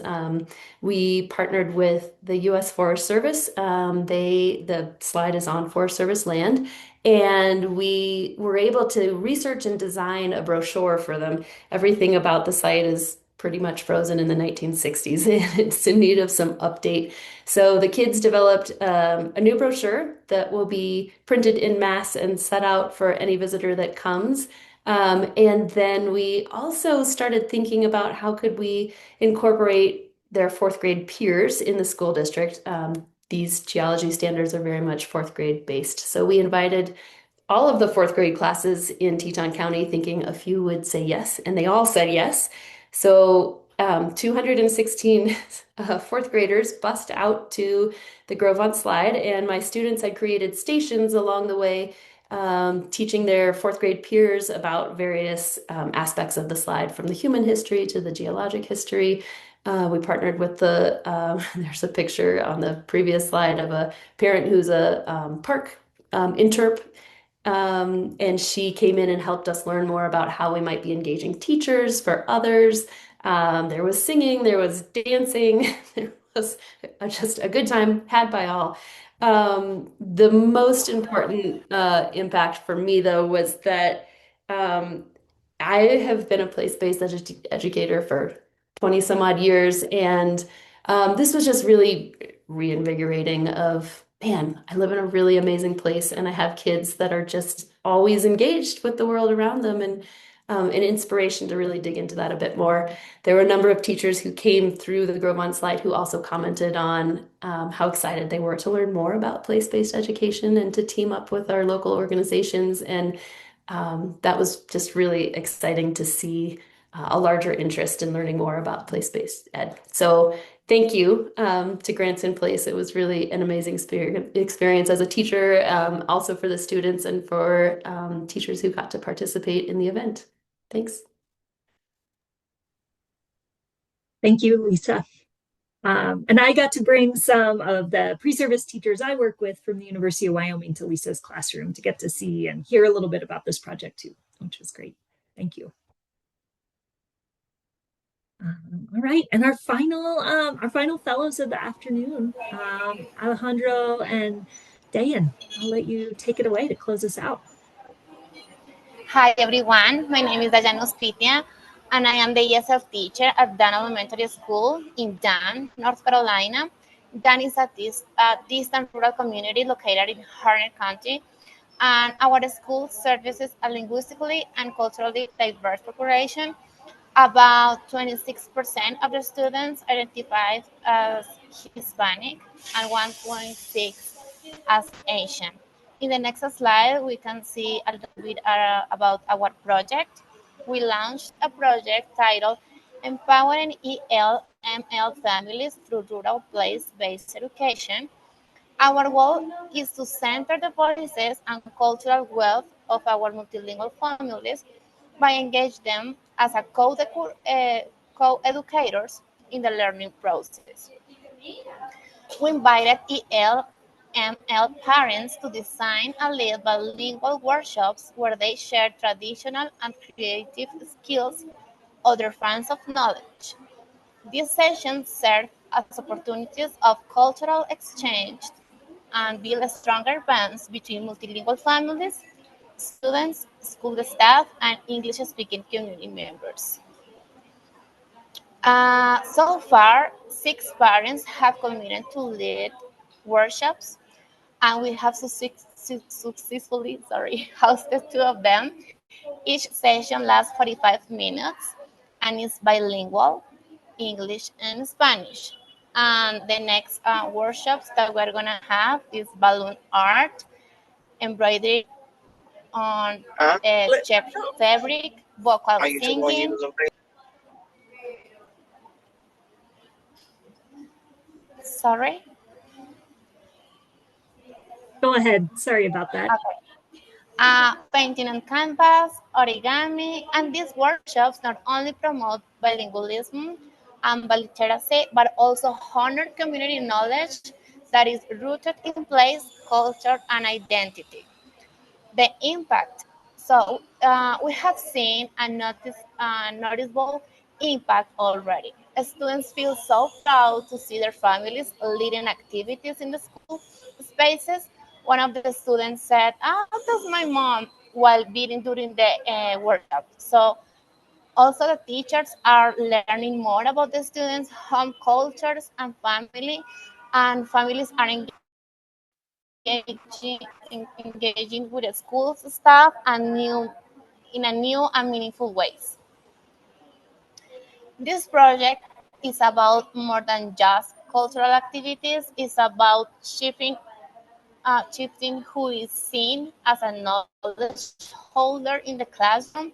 We partnered with the U.S. Forest Service. The slide is on Forest Service land, and we were able to research and design a brochure for them. Everything about the site is pretty much frozen in the 1960s, and it's in need of some update. So the kids developed a new brochure that will be printed in mass and set out for any visitor that comes. And then we also started thinking about how could we incorporate their 4th grade peers in the school district. These geology standards are very much 4th grade based. So we invited all of the 4th grade classes in Teton County, thinking a few would say yes, and they all said yes. So 216 4th graders bust out to the Grove on Slide, and my students had created stations along the way, teaching their 4th grade peers about various aspects of the slide, from the human history to the geologic history. We partnered with there's a picture on the previous slide of a parent who's a park interp. And she came in and helped us learn more about how we might be engaging teachers for others. There was singing, there was dancing, there was just a good time had by all. The most important impact for me, though, was that I have been a place-based educator for 20 some odd years, and this was just really reinvigorating of, man, I live in a really amazing place, and I have kids that are just always engaged with the world around them, and an inspiration to really dig into that a bit more. There were a number of teachers who came through the Grove on Slide who also commented on how excited they were to learn more about place-based education and to team up with our local organizations. And that was just really exciting to see a larger interest in learning more about place-based ed. So thank you to Grants in Place. It was really an amazing experience as a teacher, also for the students and for teachers who got to participate in the event. Thanks. Thank you, Lisa. And I got to bring some of the pre-service teachers I work with from the University of Wyoming to Lisa's classroom to get to see and hear a little bit about this project too, which was great. Thank you. All right, and our final fellows of the afternoon, Alejandro and Dayan, I'll let you take it away to close us out. Hi everyone, my name is Dayan Ospitia, and I am the ESL teacher at Dan Elementary School in Dan, North Carolina. Dan is a distant rural community located in Harnett County, and our school services a linguistically and culturally diverse population. About 26% of the students identified as Hispanic and 1.6% as Asian. In the next slide, we can see a little bit about our project. We launched a project titled Empowering EL-ML Families Through Rural Place-Based Education. Our goal is to center the voices and cultural wealth of our multilingual families by engaging them as a co-educators in the learning process. We invited EL-ML parents to design and lead bilingual workshops where they share traditional and creative skills of their fans of knowledge. These sessions serve as opportunities of cultural exchange and build stronger bonds between multilingual families, students, school staff, and English-speaking community members. So far, 6 parents have committed to lead workshops, and we have successfully hosted 2 of them. Each session lasts 45 minutes and is bilingual, English and Spanish. And the next workshops that we're gonna have is balloon art, embroidery on check fabric, vocal singing. Sorry? Go ahead. Sorry about that. Okay. Painting on canvas, origami, and these workshops not only promote bilingualism and literacy, but also honor community knowledge that is rooted in place, culture, and identity. The impact. So we have seen a noticeable impact already. Students feel so proud to see their families leading activities in the school spaces. One of the students said, that's my mom," while being during the workshop. So also the teachers are learning more about the students' home cultures and families are engaging with the school's staff and in a new and meaningful ways. This project is about more than just cultural activities. It's about shifting who is seen as a knowledge holder in the classroom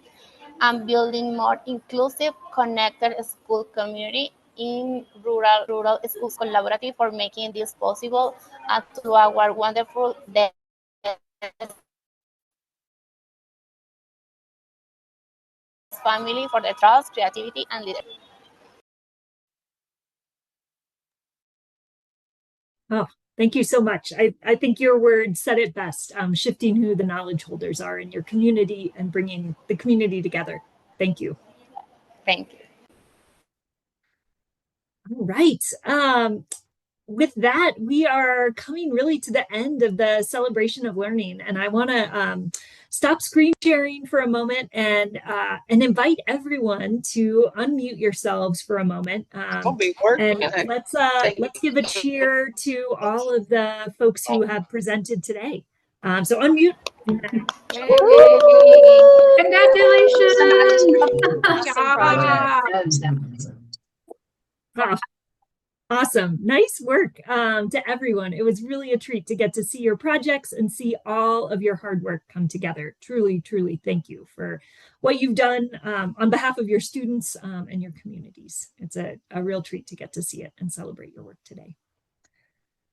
and building more inclusive, connected school community in rural schools collaborative for making this possible to our wonderful family for the trust, creativity, and leadership. Oh, thank you so much. I think your word said it best, shifting who the knowledge holders are in your community and bringing the community together. Thank you. Thank you. All right. With that, we are coming really to the end of the celebration of learning, and I want to stop screen sharing for a moment and invite everyone to unmute yourselves for a moment. And let's give a cheer to all of the folks who have presented today. So unmute. Congratulations! Awesome. Nice work to everyone. It was really a treat to get to see your projects and see all of your hard work come together. Truly, truly thank you for what you've done on behalf of your students and your communities. It's a real treat to get to see it and celebrate your work today.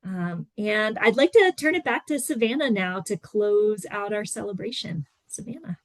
And I'd like to turn it back to Savannah now to close out our celebration. Savannah.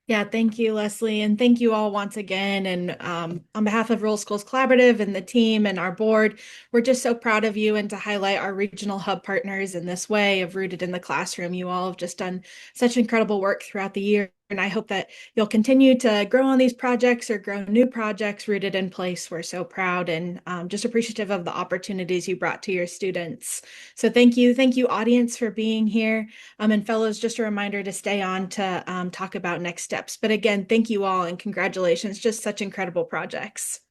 Yeah, thank you, Leslie. And thank you all once again. And on behalf of Rural Schools Collaborative and the team and our board, we're just so proud of you and to highlight our regional hub partners in this way of Rooted in the Classroom. You all have just done such incredible work throughout the year. And I hope that you'll continue to grow on these projects or grow new projects rooted in place. We're so proud and just appreciative of the opportunities you brought to your students. So thank you, audience, for being here. And fellows, just a reminder to stay on to talk about next steps. But again, thank you all and congratulations, just such incredible projects.